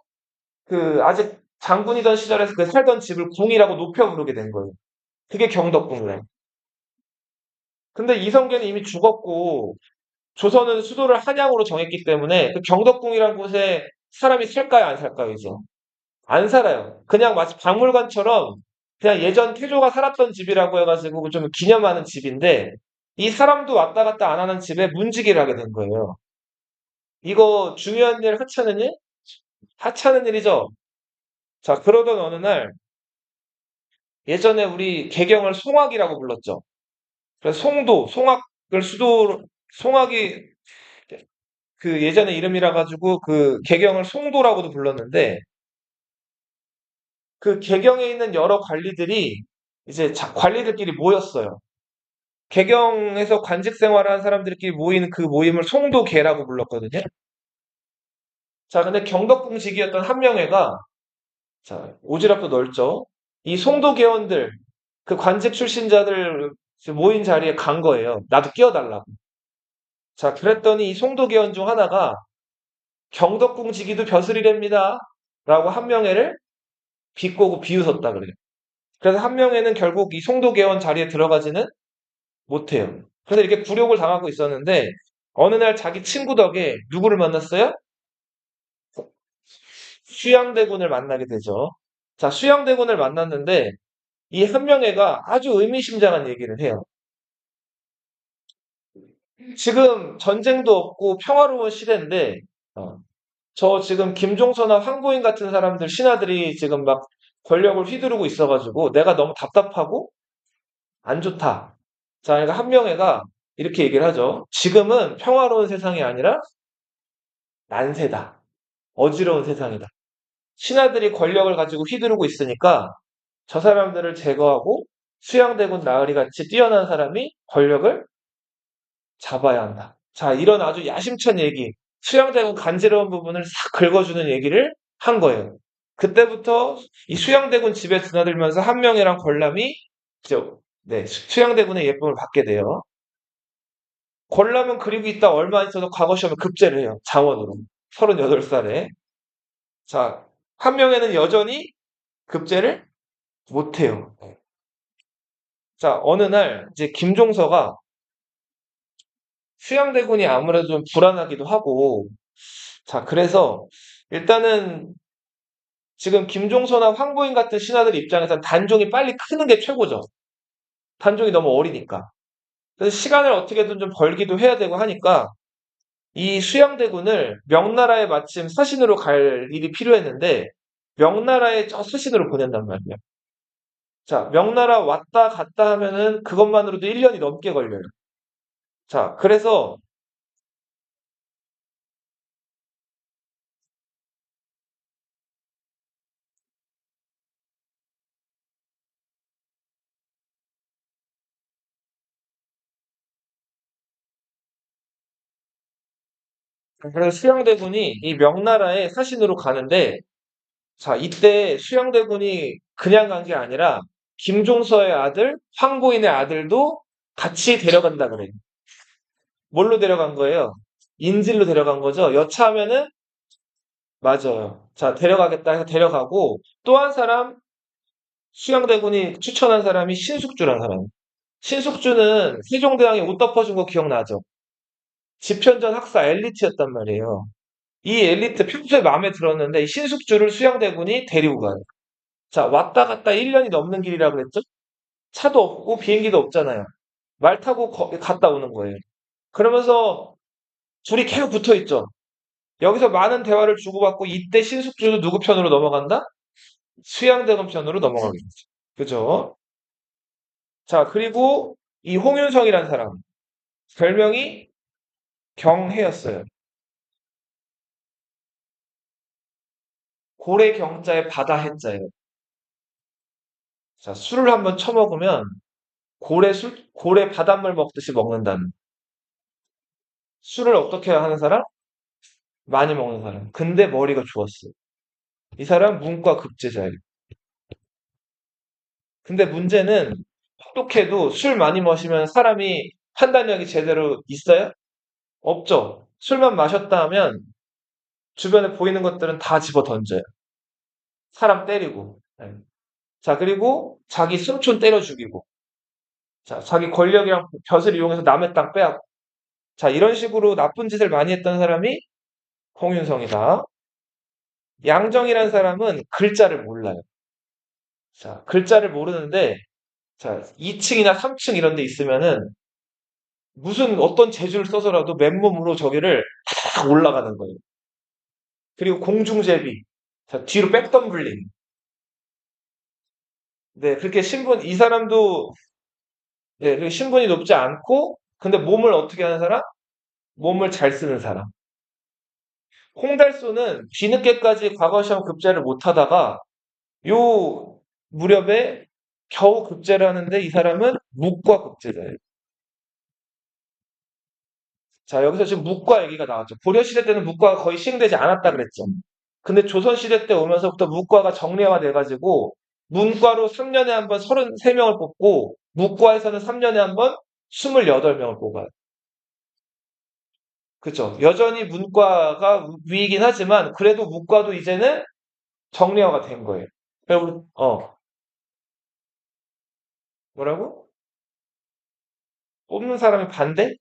그 아직 장군이던 시절에 그 살던 집을 궁이라고 높여 부르게 된 거예요. 그게 경덕궁이에요. 근데 이성계는 이미 죽었고 조선은 수도를 한양으로 정했기 때문에 그 경덕궁이란 곳에 사람이 살까요, 안 살까요, 이제? 안 살아요. 그냥 마치 박물관처럼 그냥 예전 태조가 살았던 집이라고 해가지고 좀 기념하는 집인데 이 사람도 왔다 갔다 안 하는 집에 문지기를 하게 된 거예요. 이거 중요한 일, 하찮은 일? 하찮은 일이죠. 자, 그러던 어느 날, 예전에 우리 개경을 송악이라고 불렀죠. 그래서 송악을 송악이 그 예전에 이름이라 가지고 그 개경을 송도라고도 불렀는데, 그 개경에 있는 여러 관리들이 이제 관리들끼리 모였어요. 개경에서 관직 생활을 한 사람들끼리 모이는 그 모임을 송도계라고 불렀거든요. 자, 근데 경덕궁직이었던 한명회가, 자, 오지랖도 넓죠. 이 송도계원들, 그 관직 출신자들 모인 자리에 간 거예요. 나도 끼워달라고. 자, 그랬더니 이 송도계원 중 하나가 경덕궁직이도 벼슬이랍니다. 라고 한명회를 비꼬고 비웃었다 그래요. 그래서 한명회는 결국 이 송도계원 자리에 들어가지는 못해요. 그래서 이렇게 굴욕을 당하고 있었는데 어느 날 자기 친구 덕에 누구를 만났어요? 수양대군을 만나게 되죠. 자, 수양대군을 만났는데 이 한명회가 아주 의미심장한 얘기를 해요. 지금 전쟁도 없고 평화로운 시대인데 어, 저 지금 김종서나 황보인 같은 사람들 신하들이 지금 막 권력을 휘두르고 있어가지고 내가 너무 답답하고 안 좋다. 자, 그러니까 한명회가 이렇게 얘기를 하죠. 지금은 평화로운 세상이 아니라 난세다. 어지러운 세상이다. 신하들이 권력을 가지고 휘두르고 있으니까 저 사람들을 제거하고 수양대군 나으리 같이 뛰어난 사람이 권력을 잡아야 한다. 자, 이런 아주 야심찬 얘기, 수양대군 간지러운 부분을 싹 긁어주는 얘기를 한 거예요. 그때부터 이 수양대군 집에 드나들면서 한명회랑 권람이 이제 네, 수양대군의 예쁨을 받게 돼요. 권람은 그리고 있다 얼마 있어서 과거 시험에 급제를 해요. 장원으로. 38살에. 자, 한명회는 여전히 급제를 못해요. 자, 어느 날 이제 김종서가 수양대군이 아무래도 좀 불안하기도 하고, 자, 그래서 일단은 지금 김종서나 황보인 같은 신하들 입장에선 단종이 빨리 크는 게 최고죠. 단종이 너무 어리니까. 그래서 시간을 어떻게든 좀 벌기도 해야 되고 하니까 이 수양대군을 명나라에 마침 사신으로 갈 일이 필요했는데 명나라에 저 사신으로 보낸단 말이에요. 자, 명나라 왔다 갔다 하면은 그것만으로도 1년이 넘게 걸려요. 자, 그래서 수양대군이 이 명나라에 사신으로 가는데, 자, 이때 수양대군이 그냥 간 게 아니라 김종서의 아들, 황보인의 아들도 같이 데려간다 그래요. 뭘로 데려간 거예요? 인질로 데려간 거죠. 여차하면은 맞아요. 자, 데려가겠다 해서 데려가고 또 한 사람 수양대군이 추천한 사람이 신숙주라는 사람. 신숙주는 세종대왕이 옷 덮어준 거 기억나죠? 집현전 학사 엘리트였단 말이에요. 이 엘리트 평소에 마음에 들었는데 이 신숙주를 수양대군이 데리고 가요. 자, 왔다 갔다 1년이 넘는 길이라 그랬죠? 차도 없고 비행기도 없잖아요. 말 타고 갔다 오는 거예요. 그러면서 둘이 계속 붙어 있죠. 여기서 많은 대화를 주고받고 이때 신숙주도 누구 편으로 넘어간다? 수양대군 편으로 넘어가겠죠. 그죠? 자, 그리고 이 홍윤성이라는 사람. 별명이 경해였어요. 고래 경자에 바다 해자예요. 자, 술을 한번 처먹으면 고래 바닷물 먹듯이 먹는다는. 술을 어떻게 하는 사람? 많이 먹는 사람. 근데 머리가 좋았어요. 이 사람 문과 급제자예요. 근데 문제는 혹독해도 술 많이 마시면 사람이 판단력이 제대로 있어요? 없죠. 술만 마셨다 하면 주변에 보이는 것들은 다 집어 던져요. 사람 때리고. 네. 자, 그리고 자기 승촌 때려 죽이고. 자, 자기 권력이랑 벼슬 이용해서 남의 땅 빼앗고. 자, 이런 식으로 나쁜 짓을 많이 했던 사람이 홍윤성이다. 양정이라는 사람은 글자를 몰라요. 자, 글자를 모르는데, 자, 2층이나 3층 이런 데 있으면은 무슨 어떤 재주를 써서라도 맨몸으로 저기를 탁 올라가는 거예요. 그리고 공중제비. 자, 뒤로 백덤블링. 네, 그렇게 이 사람도, 네, 그리고 신분이 높지 않고, 근데 몸을 어떻게 하는 사람? 몸을 잘 쓰는 사람. 홍달소는 뒤늦게까지 과거 시험 급제를 못 하다가, 요 무렵에 겨우 급제를 하는데 이 사람은 묵과 급제자예요. 자, 여기서 지금 묵과 얘기가 나왔죠. 고려시대 때는 묵과가 거의 시행되지 않았다 그랬죠. 근데 조선시대 때 오면서부터 묵과가 정례화 돼가지고, 문과로 3년에 한 번 33명을 뽑고, 묵과에서는 3년에 한 번 28명을 뽑아요. 그죠? 여전히 문과가 위이긴 하지만, 그래도 문과도 이제는 정례화가 된 거예요. 그리고, 뭐라고? 뽑는 사람이 반대?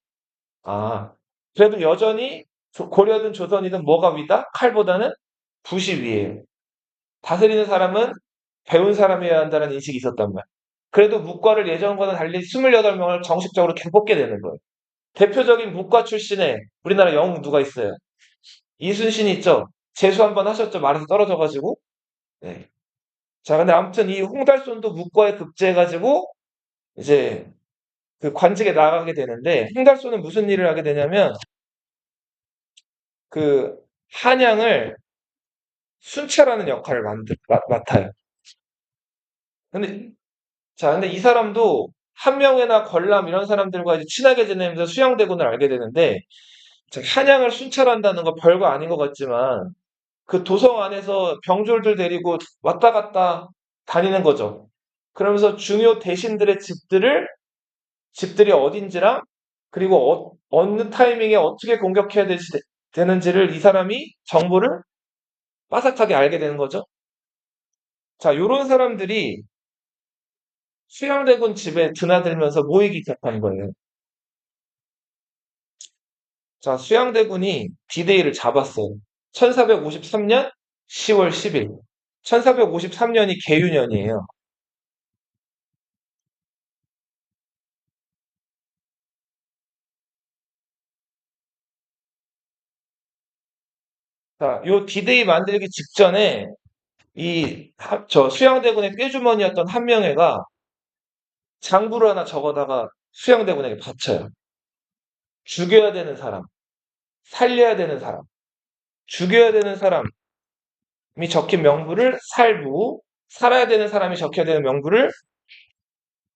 아, 그래도 여전히 고려든 조선이든 뭐가 위다? 칼보다는 붓이 위에요. 다스리는 사람은 배운 사람이어야 한다는 인식이 있었단 말이에요. 그래도 문과를 예전과는 달리 28명을 정식적으로 계속 뽑게 되는 거예요. 대표적인 문과 출신의 우리나라 영웅 누가 있어요? 이순신 있죠? 재수 한번 하셨죠? 말에서 떨어져가지고. 네. 자, 근데 아무튼 이 홍달손도 문과에 급제해가지고 이제 그 관직에 나가게 되는데 홍달손은 무슨 일을 하게 되냐면 그 한양을 순찰하는 역할을 맡아요. 근데 근데 이 사람도 한명회나 걸람 이런 사람들과 이제 친하게 지내면서 수양대군을 알게 되는데 자, 한양을 순찰한다는 거 별거 아닌 것 같지만 그 도성 안에서 병졸들 데리고 왔다 갔다 다니는 거죠. 그러면서 중요 대신들의 집들이 어딘지랑 그리고 어느 타이밍에 어떻게 공격해야 되는지를 이 사람이 정보를 빠삭하게 알게 되는 거죠. 자, 요런 사람들이 수양대군 집에 드나들면서 모이기 시작한 거예요. 자, 수양대군이 디데이를 잡았어요. 1453년 10월 10일. 1453년이 개유년이에요. 자, 요 디데이 만들기 직전에 저 수양대군의 꾀주머니였던 한명회가 장부를 하나 적어다가 수양대군에게 바쳐요. 죽여야 되는 사람, 살려야 되는 사람, 죽여야 되는 사람이 적힌 명부를 살부, 살아야 되는 사람이 적혀야 되는 명부를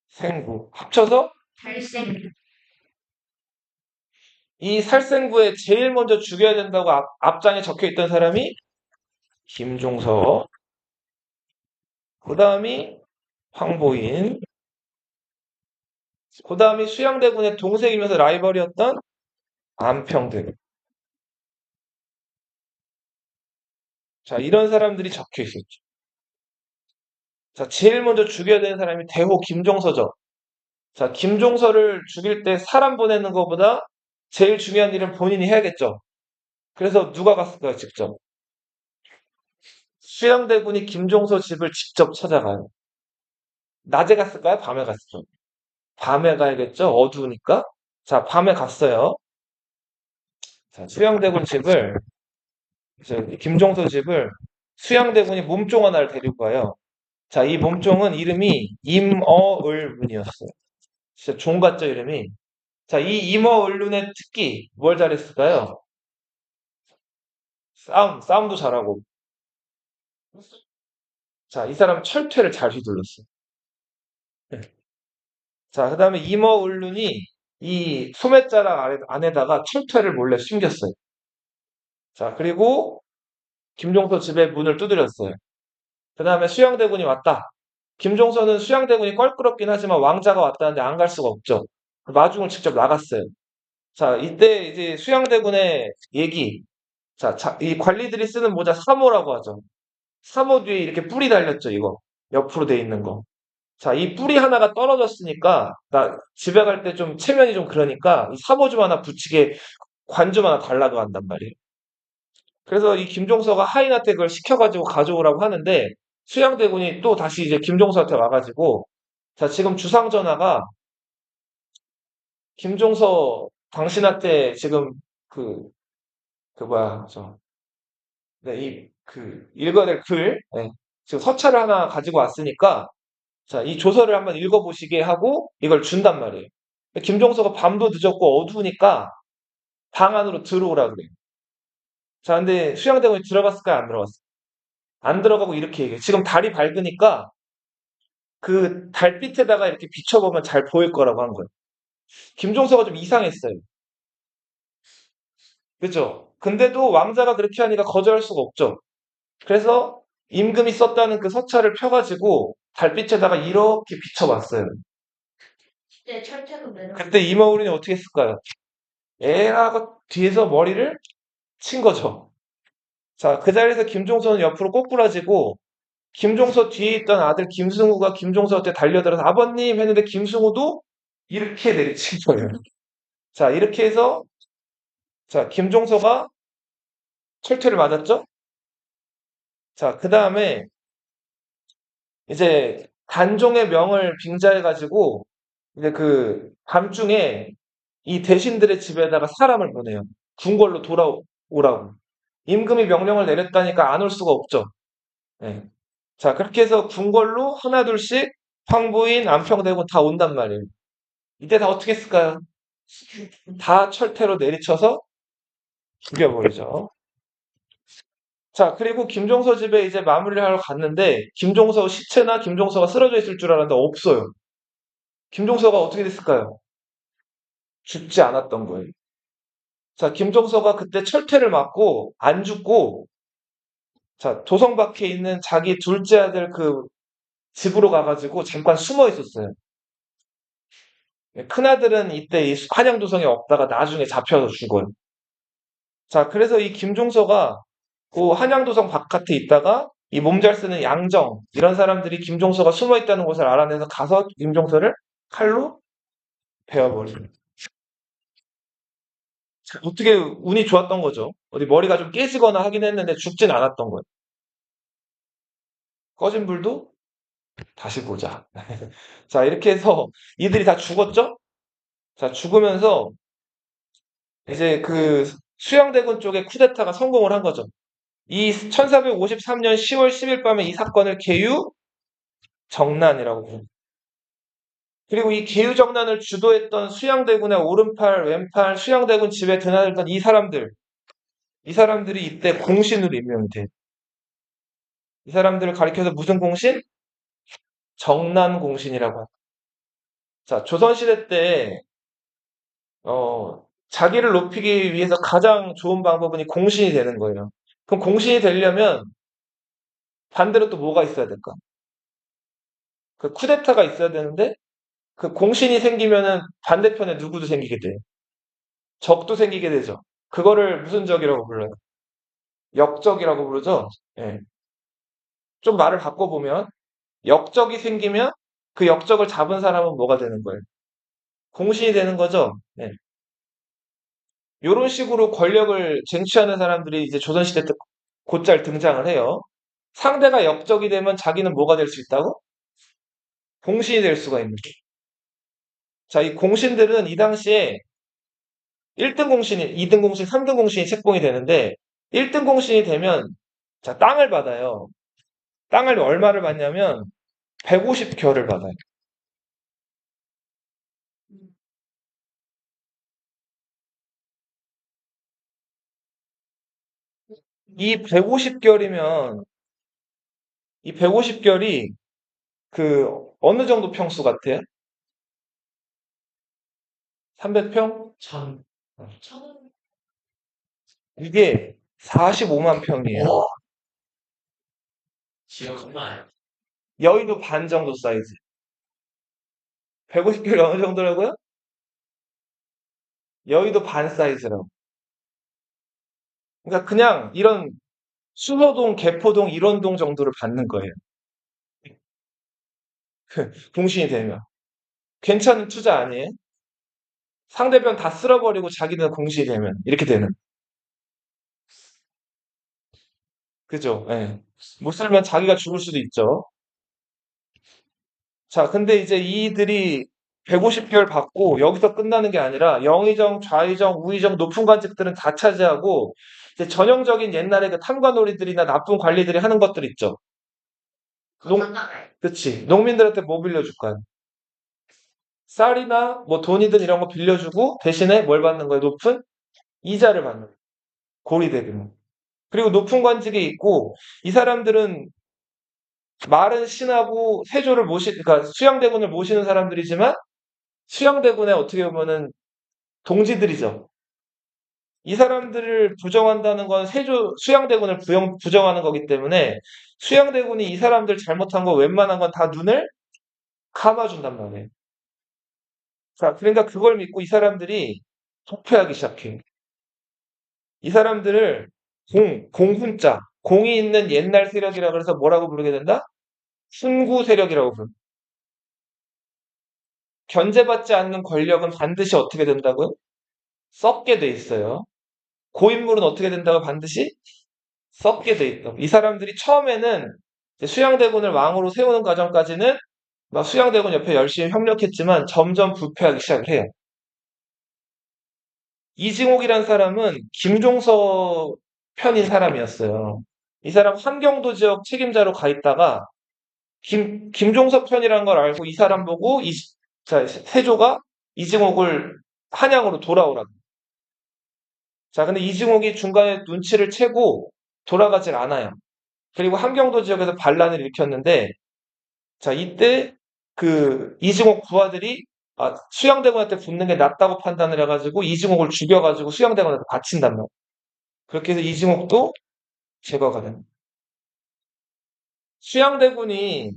생부. 합쳐서 이 살생부에 제일 먼저 죽여야 된다고 앞장에 적혀 있던 사람이 김종서, 그 다음이 황보인, 그 다음이 수양대군의 동생이면서 라이벌이었던 안평등. 자, 이런 사람들이 적혀 있었죠. 자, 제일 먼저 죽여야 되는 사람이 대호 김종서죠. 자, 김종서를 죽일 때 사람 보내는 것보다 제일 중요한 일은 본인이 해야겠죠. 그래서 누가 갔을까요, 직접? 수양대군이 김종서 집을 직접 찾아가요. 낮에 갔을까요? 밤에 갔을까요? 밤에 가야겠죠? 어두우니까. 자, 밤에 갔어요. 자, 김종서 집을 수양대군이 몸종 하나를 데리고 가요. 자, 이 몸종은 이름이 임어을룬이었어요. 진짜 종 같죠, 이름이? 자, 이 임어을룬의 특기, 뭘 잘했을까요? 싸움도 잘하고. 자, 이 사람 철퇴를 잘 휘둘렀어요. 네. 자, 그 다음에 임어을룬이 이 소매자락 안에다가 철퇴를 몰래 숨겼어요. 자, 그리고 김종서 집에 문을 두드렸어요. 그 다음에 수양대군이 왔다. 김종서는 수양대군이 껄끄럽긴 하지만 왕자가 왔다는데 안 갈 수가 없죠. 마중을 직접 나갔어요. 자, 이때 이제 수양대군의 얘기. 자, 이 관리들이 쓰는 모자 사모라고 하죠. 사모 뒤에 이렇게 뿔이 달렸죠, 이거. 옆으로 돼 있는 거. 자, 이 뿔이 하나가 떨어졌으니까, 나 집에 갈 때 좀 체면이 좀 그러니까, 이 사모 좀 하나 붙이게 관 좀 하나 달라고 한단 말이에요. 그래서 이 김종서가 하인한테 그걸 시켜가지고 가져오라고 하는데, 수양대군이 또 다시 이제 김종서한테 와가지고, 자, 지금 주상 전하가 김종서 당신한테 지금 그, 그 뭐야, 네, 읽어야 될 글, 네, 지금 서찰을 하나 가지고 왔으니까, 자, 이 조서를 한번 읽어보시게 하고 이걸 준단 말이에요. 김종서가 밤도 늦었고 어두우니까 방 안으로 들어오라 그래요. 자, 근데 수양대원이 들어갔을까요? 안 들어갔어요? 안 들어가고 이렇게 얘기해요. 지금 달이 밝으니까 그 달빛에다가 이렇게 비춰보면 잘 보일 거라고 한 거예요. 김종서가 좀 이상했어요. 그죠? 근데도 왕자가 그렇게 하니까 거절할 수가 없죠. 그래서 임금이 썼다는 그 서찰을 펴가지고 달빛에다가 이렇게 비춰봤어요. 그때 철퇴금 내는 그때 이머울이 어떻게 했을까요? 에라가 뒤에서 머리를 친 거죠. 자, 그 자리에서 김종서는 옆으로 꼬꾸라지고 김종서 뒤에 있던 아들 김승우가 김종서한테 달려들어서 아버님 했는데 김승우도 이렇게 내리친 거예요. 자, 이렇게 해서 자, 김종서가 철퇴를 맞았죠? 자, 그 다음에 이제 단종의 명을 빙자해가지고 이제 그 밤중에 이 대신들의 집에다가 사람을 보내요. 궁궐로 돌아오라고. 임금이 명령을 내렸다니까 안 올 수가 없죠. 예. 자, 그렇게 해서 궁궐로 하나둘씩 황부인, 안평대군 다 온단 말이에요. 이때 다 어떻게 했을까요? 다 철퇴로 내리쳐서 죽여버리죠. 자, 그리고 김종서 집에 이제 마무리를 하러 갔는데, 김종서 시체나 김종서가 쓰러져 있을 줄 알았는데 없어요. 김종서가 어떻게 됐을까요? 죽지 않았던 거예요. 자, 김종서가 그때 철퇴를 맞고 안 죽고, 자, 도성 밖에 있는 자기 둘째 아들 그 집으로 가가지고 잠깐 숨어 있었어요. 큰아들은 이때 이 한양도성에 없다가 나중에 잡혀서 죽어요. 자, 그래서 이 김종서가 그 한양도성 바깥에 있다가 이 몸 잘 쓰는 양정 이런 사람들이 김종서가 숨어 있다는 곳을 알아내서 가서 김종서를 칼로 베어버려요. 어떻게 운이 좋았던 거죠. 어디 머리가 좀 깨지거나 하긴 했는데 죽진 않았던 거예요. 꺼진 불도 다시 보자. 자, 이렇게 해서 이들이 다 죽었죠? 자, 죽으면서 이제 그 수양대군 쪽에 쿠데타가 성공을 한 거죠. 이 1453년 10월 10일 밤에 이 사건을 계유정난이라고 부릅니다. 그리고 이 계유정난을 주도했던 수양대군의 오른팔, 왼팔, 수양대군 집에 드나들던 이 사람들이 이때 공신으로 임명이 돼요. 이 사람들을 가리켜서 무슨 공신? 정난공신이라고 합니다. 자, 조선시대 때, 자기를 높이기 위해서 가장 좋은 방법은 이 공신이 되는 거예요. 그럼 공신이 되려면 반대로 또 뭐가 있어야 될까? 그 쿠데타가 있어야 되는데 그 공신이 생기면은 반대편에 누구도 생기게 돼요. 적도 생기게 되죠. 그거를 무슨 적이라고 불러요? 역적이라고 부르죠. 예. 좀 말을 바꿔보면 역적이 생기면 그 역적을 잡은 사람은 뭐가 되는 거예요? 공신이 되는 거죠. 예. 이런 식으로 권력을 쟁취하는 사람들이 이제 조선시대 때 곧잘 등장을 해요. 상대가 역적이 되면 자기는 뭐가 될 수 있다고? 공신이 될 수가 있는 거예요. 자, 이 공신들은 이 당시에 1등 공신이, 2등 공신, 3등 공신이 책봉이 되는데 1등 공신이 되면 자, 땅을 받아요. 땅을 얼마를 받냐면 150겨를 받아요. 이 150결이면 이 150결이 그 어느 정도 평수 같아요? 300평? 천, 천은 이게 45만 평이에요. 지역 얼마예요? 여의도 반 정도 사이즈. 150결이 어느 정도라고요? 여의도 반 사이즈라고. 그러니까 그냥 이런 수서동, 개포동, 일원동 정도를 받는 거예요. 공신이 되면. 괜찮은 투자 아니에요? 상대편 다 쓸어버리고 자기는 공신이 되면. 이렇게 되는. 그죠? 예. 못 살면 자기가 죽을 수도 있죠. 자, 근데 이제 이들이 150개월 받고 여기서 끝나는 게 아니라 영의정, 좌의정, 우의정, 높은 관직들은 다 차지하고 이제 전형적인 옛날에 그 탐관오리들이나 나쁜 관리들이 하는 것들 있죠. 농, 건강해. 그치. 농민들한테 뭐 빌려줄 거야? 쌀이나 뭐 돈이든 이런 거 빌려주고 대신에 뭘 받는 거예요? 높은 이자를 받는 거예요. 고리대금. 그리고 높은 관직에 있고 이 사람들은 말은 신하고 세조를 그러니까 수양대군을 모시는 사람들이지만 수양대군의 어떻게 보면은 동지들이죠. 이 사람들을 부정한다는 건 수양대군을 부정하는 거기 때문에 수양대군이 이 사람들 잘못한 거 웬만한 건 다 눈을 감아준단 말이에요. 자, 그러니까 그걸 믿고 이 사람들이 도패하기 시작해요. 이 사람들을 공훈자, 공이 있는 옛날 세력이라 그래서 뭐라고 부르게 된다? 순구 세력이라고 부릅니다. 견제받지 않는 권력은 반드시 어떻게 된다고요? 썩게 돼 있어요. 고인물은 어떻게 된다고 반드시 썩게 돼 있다고. 이 사람들이 처음에는 이제 수양대군을 왕으로 세우는 과정까지는 막 수양대군 옆에 열심히 협력했지만 점점 부패하기 시작을 해요. 이징옥이란 사람은 김종서 편인 사람이었어요. 이 사람 함경도 지역 책임자로 가 있다가 김종서 편이라는 걸 알고 이 사람 보고 세조가 이징옥을 한양으로 돌아오라고. 자, 근데 이징옥이 중간에 눈치를 채고 돌아가질 않아요. 그리고 함경도 지역에서 반란을 일으켰는데, 자, 이때 그 이징옥 부하들이 수양대군한테 붙는 게 낫다고 판단을 해가지고 이징옥을 죽여가지고 수양대군한테 바친단 말이에요. 그렇게 해서 이징옥도 제거가 됩니다. 수양대군이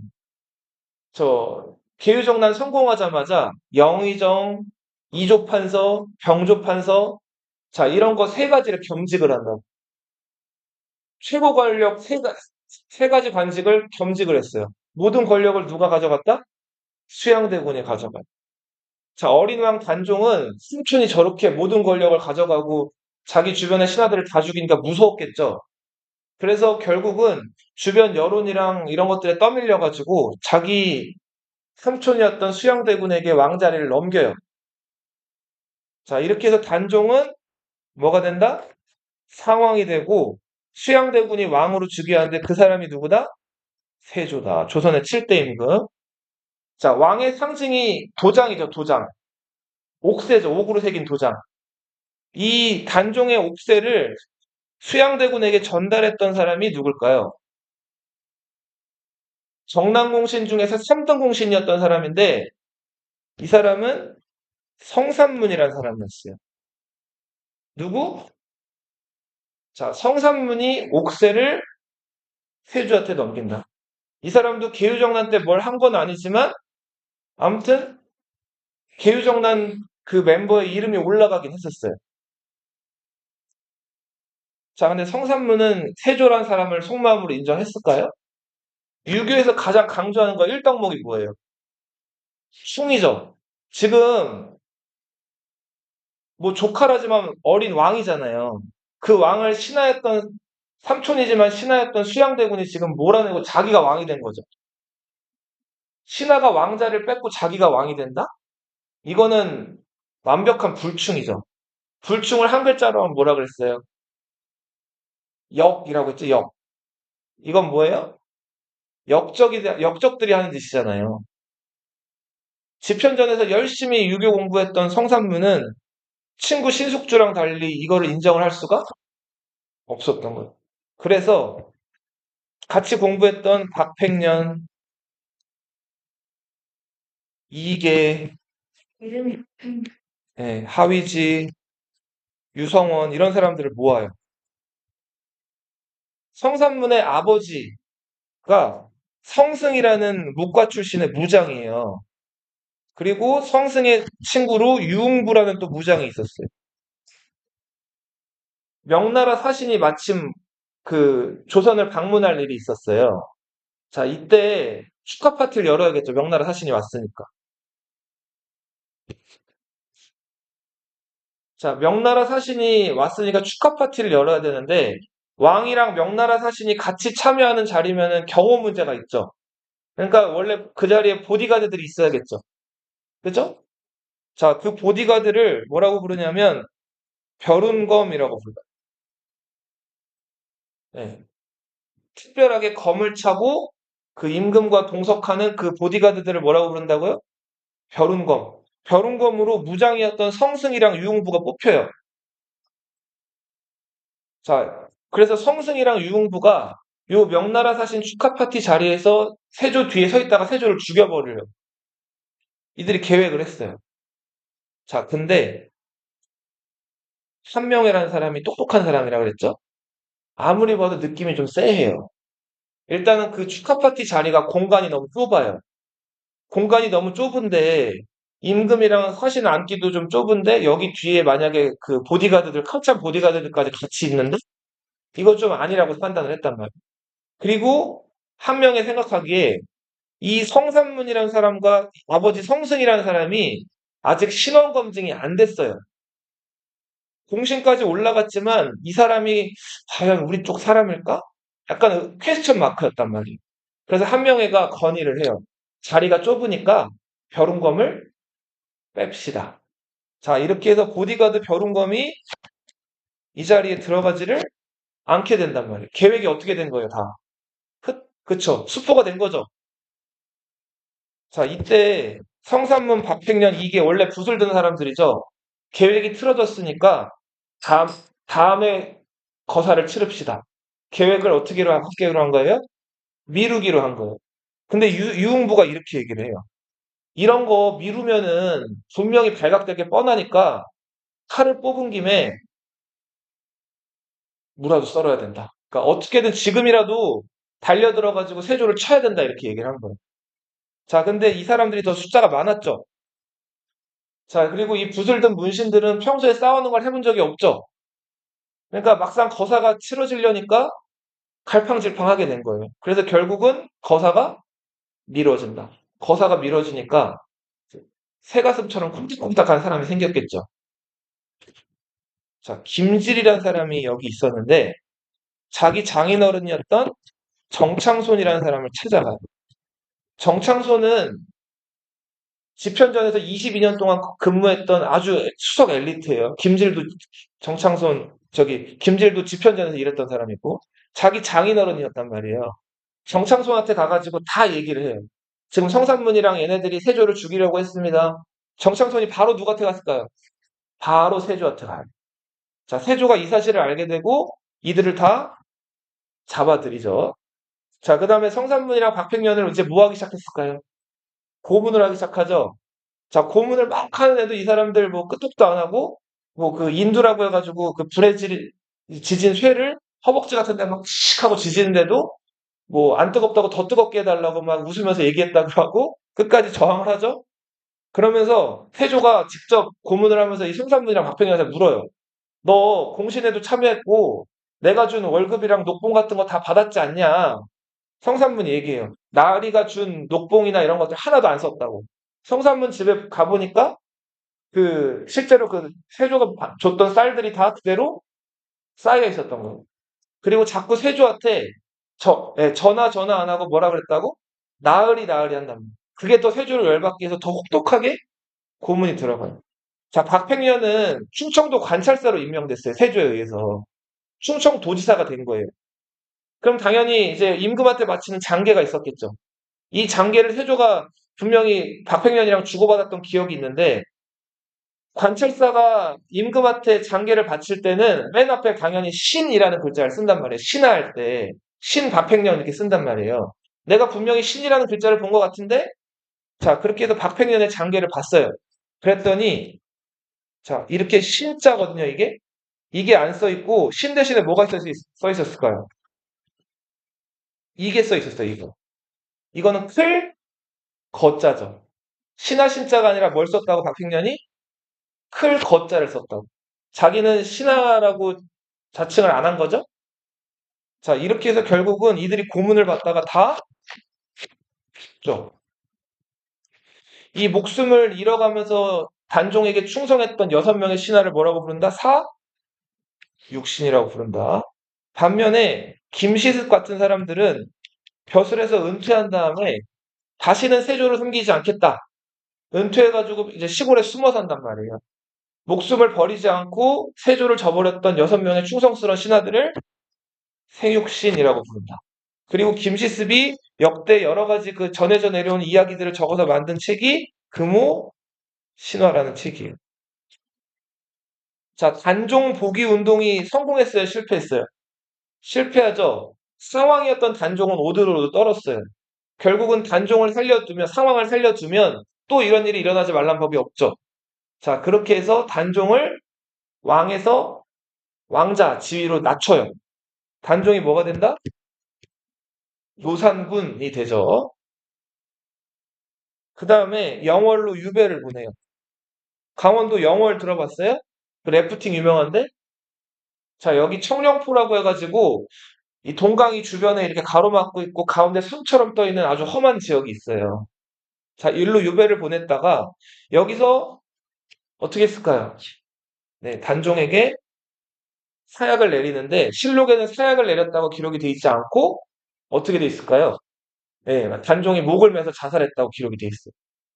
계유정난 성공하자마자 영의정, 이조판서, 병조판서, 자, 이런 거 세 가지를 겸직을 한다고. 최고 권력 세 가지 관직을 겸직을 했어요. 모든 권력을 누가 가져갔다? 수양대군이 가져갔다. 자, 어린 왕 단종은 승춘이 저렇게 모든 권력을 가져가고 자기 주변의 신하들을 다 죽이니까 무서웠겠죠. 그래서 결국은 주변 여론이랑 이런 것들에 떠밀려가지고 자기 삼촌이었던 수양대군에게 왕자리를 넘겨요. 자, 이렇게 해서 단종은 뭐가 된다? 상왕이 되고 수양대군이 왕으로 즉위하는데 그 사람이 누구다? 세조다. 조선의 7대 임금. 자, 왕의 상징이 도장이죠, 도장. 옥새죠, 옥으로 새긴 도장. 이 단종의 옥새를 수양대군에게 전달했던 사람이 누굴까요? 정난공신 중에서 3등 공신이었던 사람인데 이 사람은 성삼문이라는 사람이었어요. 누구? 자, 성삼문이 옥새를 세조한테 넘긴다. 이 사람도 계유정난 때 뭘 한 건 아니지만 아무튼 계유정난 그 멤버의 이름이 올라가긴 했었어요. 자, 근데 성삼문은 세조란 사람을 속마음으로 인정했을까요? 유교에서 가장 강조하는 거 1덕목이 뭐예요? 숭이죠. 지금 뭐 조카라지만 어린 왕이잖아요. 그 왕을 신하였던 삼촌이지만 신하였던 수양대군이 지금 몰아내고 자기가 왕이 된 거죠. 신하가 왕자를 뺏고 자기가 왕이 된다? 이거는 완벽한 불충이죠. 불충을 한 글자로 하면 뭐라 그랬어요? 역이라고 했죠, 역. 이건 뭐예요? 역적들이 하는 짓이잖아요. 집현전에서 열심히 유교 공부했던 성삼문은 친구 신숙주랑 달리 이거를 인정을 할 수가 없었던 거예요. 그래서 같이 공부했던 박팽년, 이계, 이름이 하위지, 유성원 이런 사람들을 모아요. 성삼문의 아버지가 성승이라는 문과 출신의 무장이에요. 그리고 성승의 친구로 유흥부라는 또 무장이 있었어요. 명나라 사신이 마침 그 조선을 방문할 일이 있었어요. 자, 이때 축하 파티를 열어야겠죠. 명나라 사신이 왔으니까. 자, 명나라 사신이 왔으니까 축하 파티를 열어야 되는데 왕이랑 명나라 사신이 같이 참여하는 자리면은 경호 문제가 있죠. 그러니까 원래 그 자리에 보디가드들이 있어야겠죠. 그죠? 자, 그 보디가드를 뭐라고 부르냐면 벼룬검이라고 불러요. 네. 특별하게 검을 차고 그 임금과 동석하는 그 보디가드들을 뭐라고 부른다고요? 벼룬검. 벼룬검으로 무장이었던 성승이랑 유흥부가 뽑혀요. 자, 그래서 성승이랑 유흥부가 요 명나라 사신 축하 파티 자리에서 세조 뒤에 서 있다가 세조를 죽여버려요. 이들이 계획을 했어요. 자, 근데 한명회라는 사람이 똑똑한 사람이라 그랬죠? 아무리 봐도 느낌이 좀 쎄해요. 일단은 그 축하 파티 자리가 공간이 너무 좁아요. 공간이 너무 좁은데 임금이랑 서신 앉기도 좀 좁은데 여기 뒤에 만약에 그 보디가드들, 칼찬 보디가드들까지 같이 있는데 이거 좀 아니라고 판단을 했단 말이에요. 그리고 한 명이 생각하기에 이 성산문이라는 사람과 아버지 성승이라는 사람이 아직 신원 검증이 안 됐어요. 공신까지 올라갔지만 이 사람이 과연 우리 쪽 사람일까? 약간 퀘스천 마크였단 말이에요. 그래서 한명회가 건의를 해요. 자리가 좁으니까 벼룬검을 뺍시다. 자, 이렇게 해서 보디가드 벼룬검이 이 자리에 들어가지를 않게 된단 말이에요. 계획이 어떻게 된 거예요, 다. 그쵸. 수포가 된 거죠. 자, 이때 성산문 박팽년 이게 원래 붓을 드는 사람들이죠. 계획이 틀어졌으니까 다음, 다음에 거사를 치릅시다. 계획을 어떻게 하기로 한 거예요? 미루기로 한 거예요. 근데 유흥부가 이렇게 얘기를 해요. 이런 거 미루면은 분명히 발각될 게 뻔하니까 칼을 뽑은 김에 무라도 썰어야 된다. 그러니까 어떻게든 지금이라도 달려들어가지고 세조를 쳐야 된다 이렇게 얘기를 한 거예요. 자, 근데 이 사람들이 더 숫자가 많았죠. 자, 그리고 이 붓을 든 문신들은 평소에 싸우는 걸 해본 적이 없죠. 그러니까 막상 거사가 치러지려니까 갈팡질팡하게 된 거예요. 그래서 결국은 거사가 미뤄진다. 거사가 미뤄지니까 새가슴처럼 쿵닥쿵닥한 사람이 생겼겠죠. 자, 김질이라는 사람이 여기 있었는데 자기 장인어른이었던 정창손이라는 사람을 찾아가요. 정창손은 집현전에서 22년 동안 근무했던 아주 수석 엘리트예요. 김질도 집현전에서 일했던 사람이고 자기 장인어른이었단 말이에요. 정창손한테 가가지고 다 얘기를 해요. 지금 성산문이랑 얘네들이 세조를 죽이려고 했습니다. 정창손이 바로 누구한테 갔을까요? 바로 세조한테 가요. 자, 세조가 이 사실을 알게 되고 이들을 다 잡아들이죠. 자, 그 다음에 성산문이랑 박팽년을 이제 뭐 하기 시작했을까요? 고문을 하기 시작하죠. 자, 고문을 막 하는데도 이 사람들 뭐 끄떡도 안 하고 뭐 그 인두라고 해가지고 그 불에 지진 쇠를 허벅지 같은 데 막 칙 하고 지지는데도 뭐 안 뜨겁다고 더 뜨겁게 해달라고 막 웃으면서 얘기했다고 하고 끝까지 저항을 하죠. 그러면서 태조가 직접 고문을 하면서 이 승산문이랑 박평현한테 물어요. 너 공신에도 참여했고 내가 준 월급이랑 녹봉 같은 거 다 받았지 않냐? 성산문이 얘기해요. 나리가 준 녹봉이나 이런 것들 하나도 안 썼다고. 성산문 집에 가보니까 그 실제로 그 세조가 줬던 쌀들이 다 그대로 쌓여 있었던 거예요. 그리고 자꾸 세조한테 전화 안 하고 뭐라 그랬다고? 나으리 나으리 한답니다. 그게 또 세조를 열받게 해서 더 혹독하게 고문이 들어가요. 자, 박팽년은 충청도 관찰사로 임명됐어요. 세조에 의해서. 충청도지사가 된 거예요. 그럼 당연히 이제 임금한테 바치는 장계가 있었겠죠. 이 장계를 세조가 분명히 박팽년이랑 주고받았던 기억이 있는데 관찰사가 임금한테 장계를 바칠 때는 맨 앞에 당연히 신이라는 글자를 쓴단 말이에요. 신하할 때 신박팽년 이렇게 쓴단 말이에요. 내가 분명히 신이라는 글자를 본 것 같은데 자 그렇게 해서 박팽년의 장계를 봤어요. 그랬더니 자 이렇게 신자거든요. 이게 안 써 있고 신 대신에 뭐가 써 있었을까요? 이게 써 있었어요. 이거는 클 거자죠. 신하 신자가 아니라 뭘 썼다고 박팽년이 클 거자를 썼다고. 자기는 신하라고 자칭을 안 한 거죠? 자, 이렇게 해서 결국은 이들이 고문을 받다가 다 죽죠. 이 목숨을 잃어가면서 단종에게 충성했던 6명의 신하를 뭐라고 부른다? 육신이라고 부른다. 반면에 김시습 같은 사람들은 벼슬에서 은퇴한 다음에 다시는 세조를 섬기지 않겠다. 은퇴해가지고 이제 시골에 숨어 산단 말이에요. 목숨을 버리지 않고 세조를 저버렸던 6명의 충성스러운 신하들을 생육신이라고 부른다. 그리고 김시습이 역대 여러 가지 그 전해져 내려온 이야기들을 적어서 만든 책이 금호 신화라는 책이에요. 자, 단종 복위 운동이 성공했어요, 실패했어요? 실패하죠. 상황이었던 단종은 오드로로 떨었어요. 결국은 단종을 살려두면, 상황을 살려두면 또 이런 일이 일어나지 말란 법이 없죠. 자, 그렇게 해서 단종을 왕에서 왕자 지위로 낮춰요. 단종이 뭐가 된다? 노산군이 되죠. 그 다음에 영월로 유배를 보내요. 강원도 영월 들어봤어요? 그 래프팅 유명한데? 자, 여기 청령포라고 해가지고 이 동강이 주변에 이렇게 가로막고 있고 가운데 섬처럼 떠 있는 아주 험한 지역이 있어요. 자, 일로 유배를 보냈다가 여기서 어떻게 했을까요? 네, 단종에게 사약을 내리는데 실록에는 사약을 내렸다고 기록이 돼 있지 않고 어떻게 돼 있을까요? 네, 단종이 목을 매서 자살했다고 기록이 돼 있어요.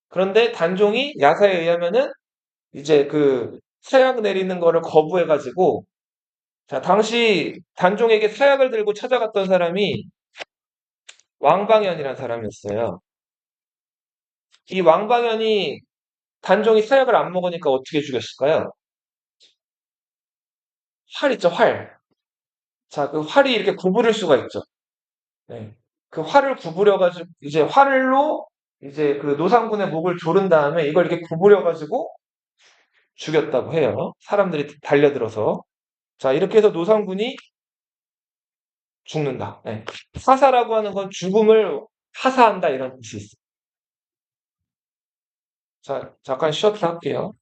그런데 단종이 야사에 의하면은 이제 그 사약 내리는 거를 거부해가지고 자, 당시 단종에게 사약을 들고 찾아갔던 사람이 왕방현이라는 사람이었어요. 이 왕방현이 단종이 사약을 안 먹으니까 어떻게 죽였을까요? 활 있죠, 활. 자, 그 활이 이렇게 구부릴 수가 있죠. 네. 그 활을 구부려가지고, 이제 활로 이제 그 노상군의 목을 조른 다음에 이걸 이렇게 구부려가지고 죽였다고 해요. 사람들이 달려들어서. 자, 이렇게 해서 노상군이 죽는다. 네. 사사라고 하는 건 죽음을 하사한다 이런 뜻이 있어요. 자, 잠깐 쉬었다 할게요.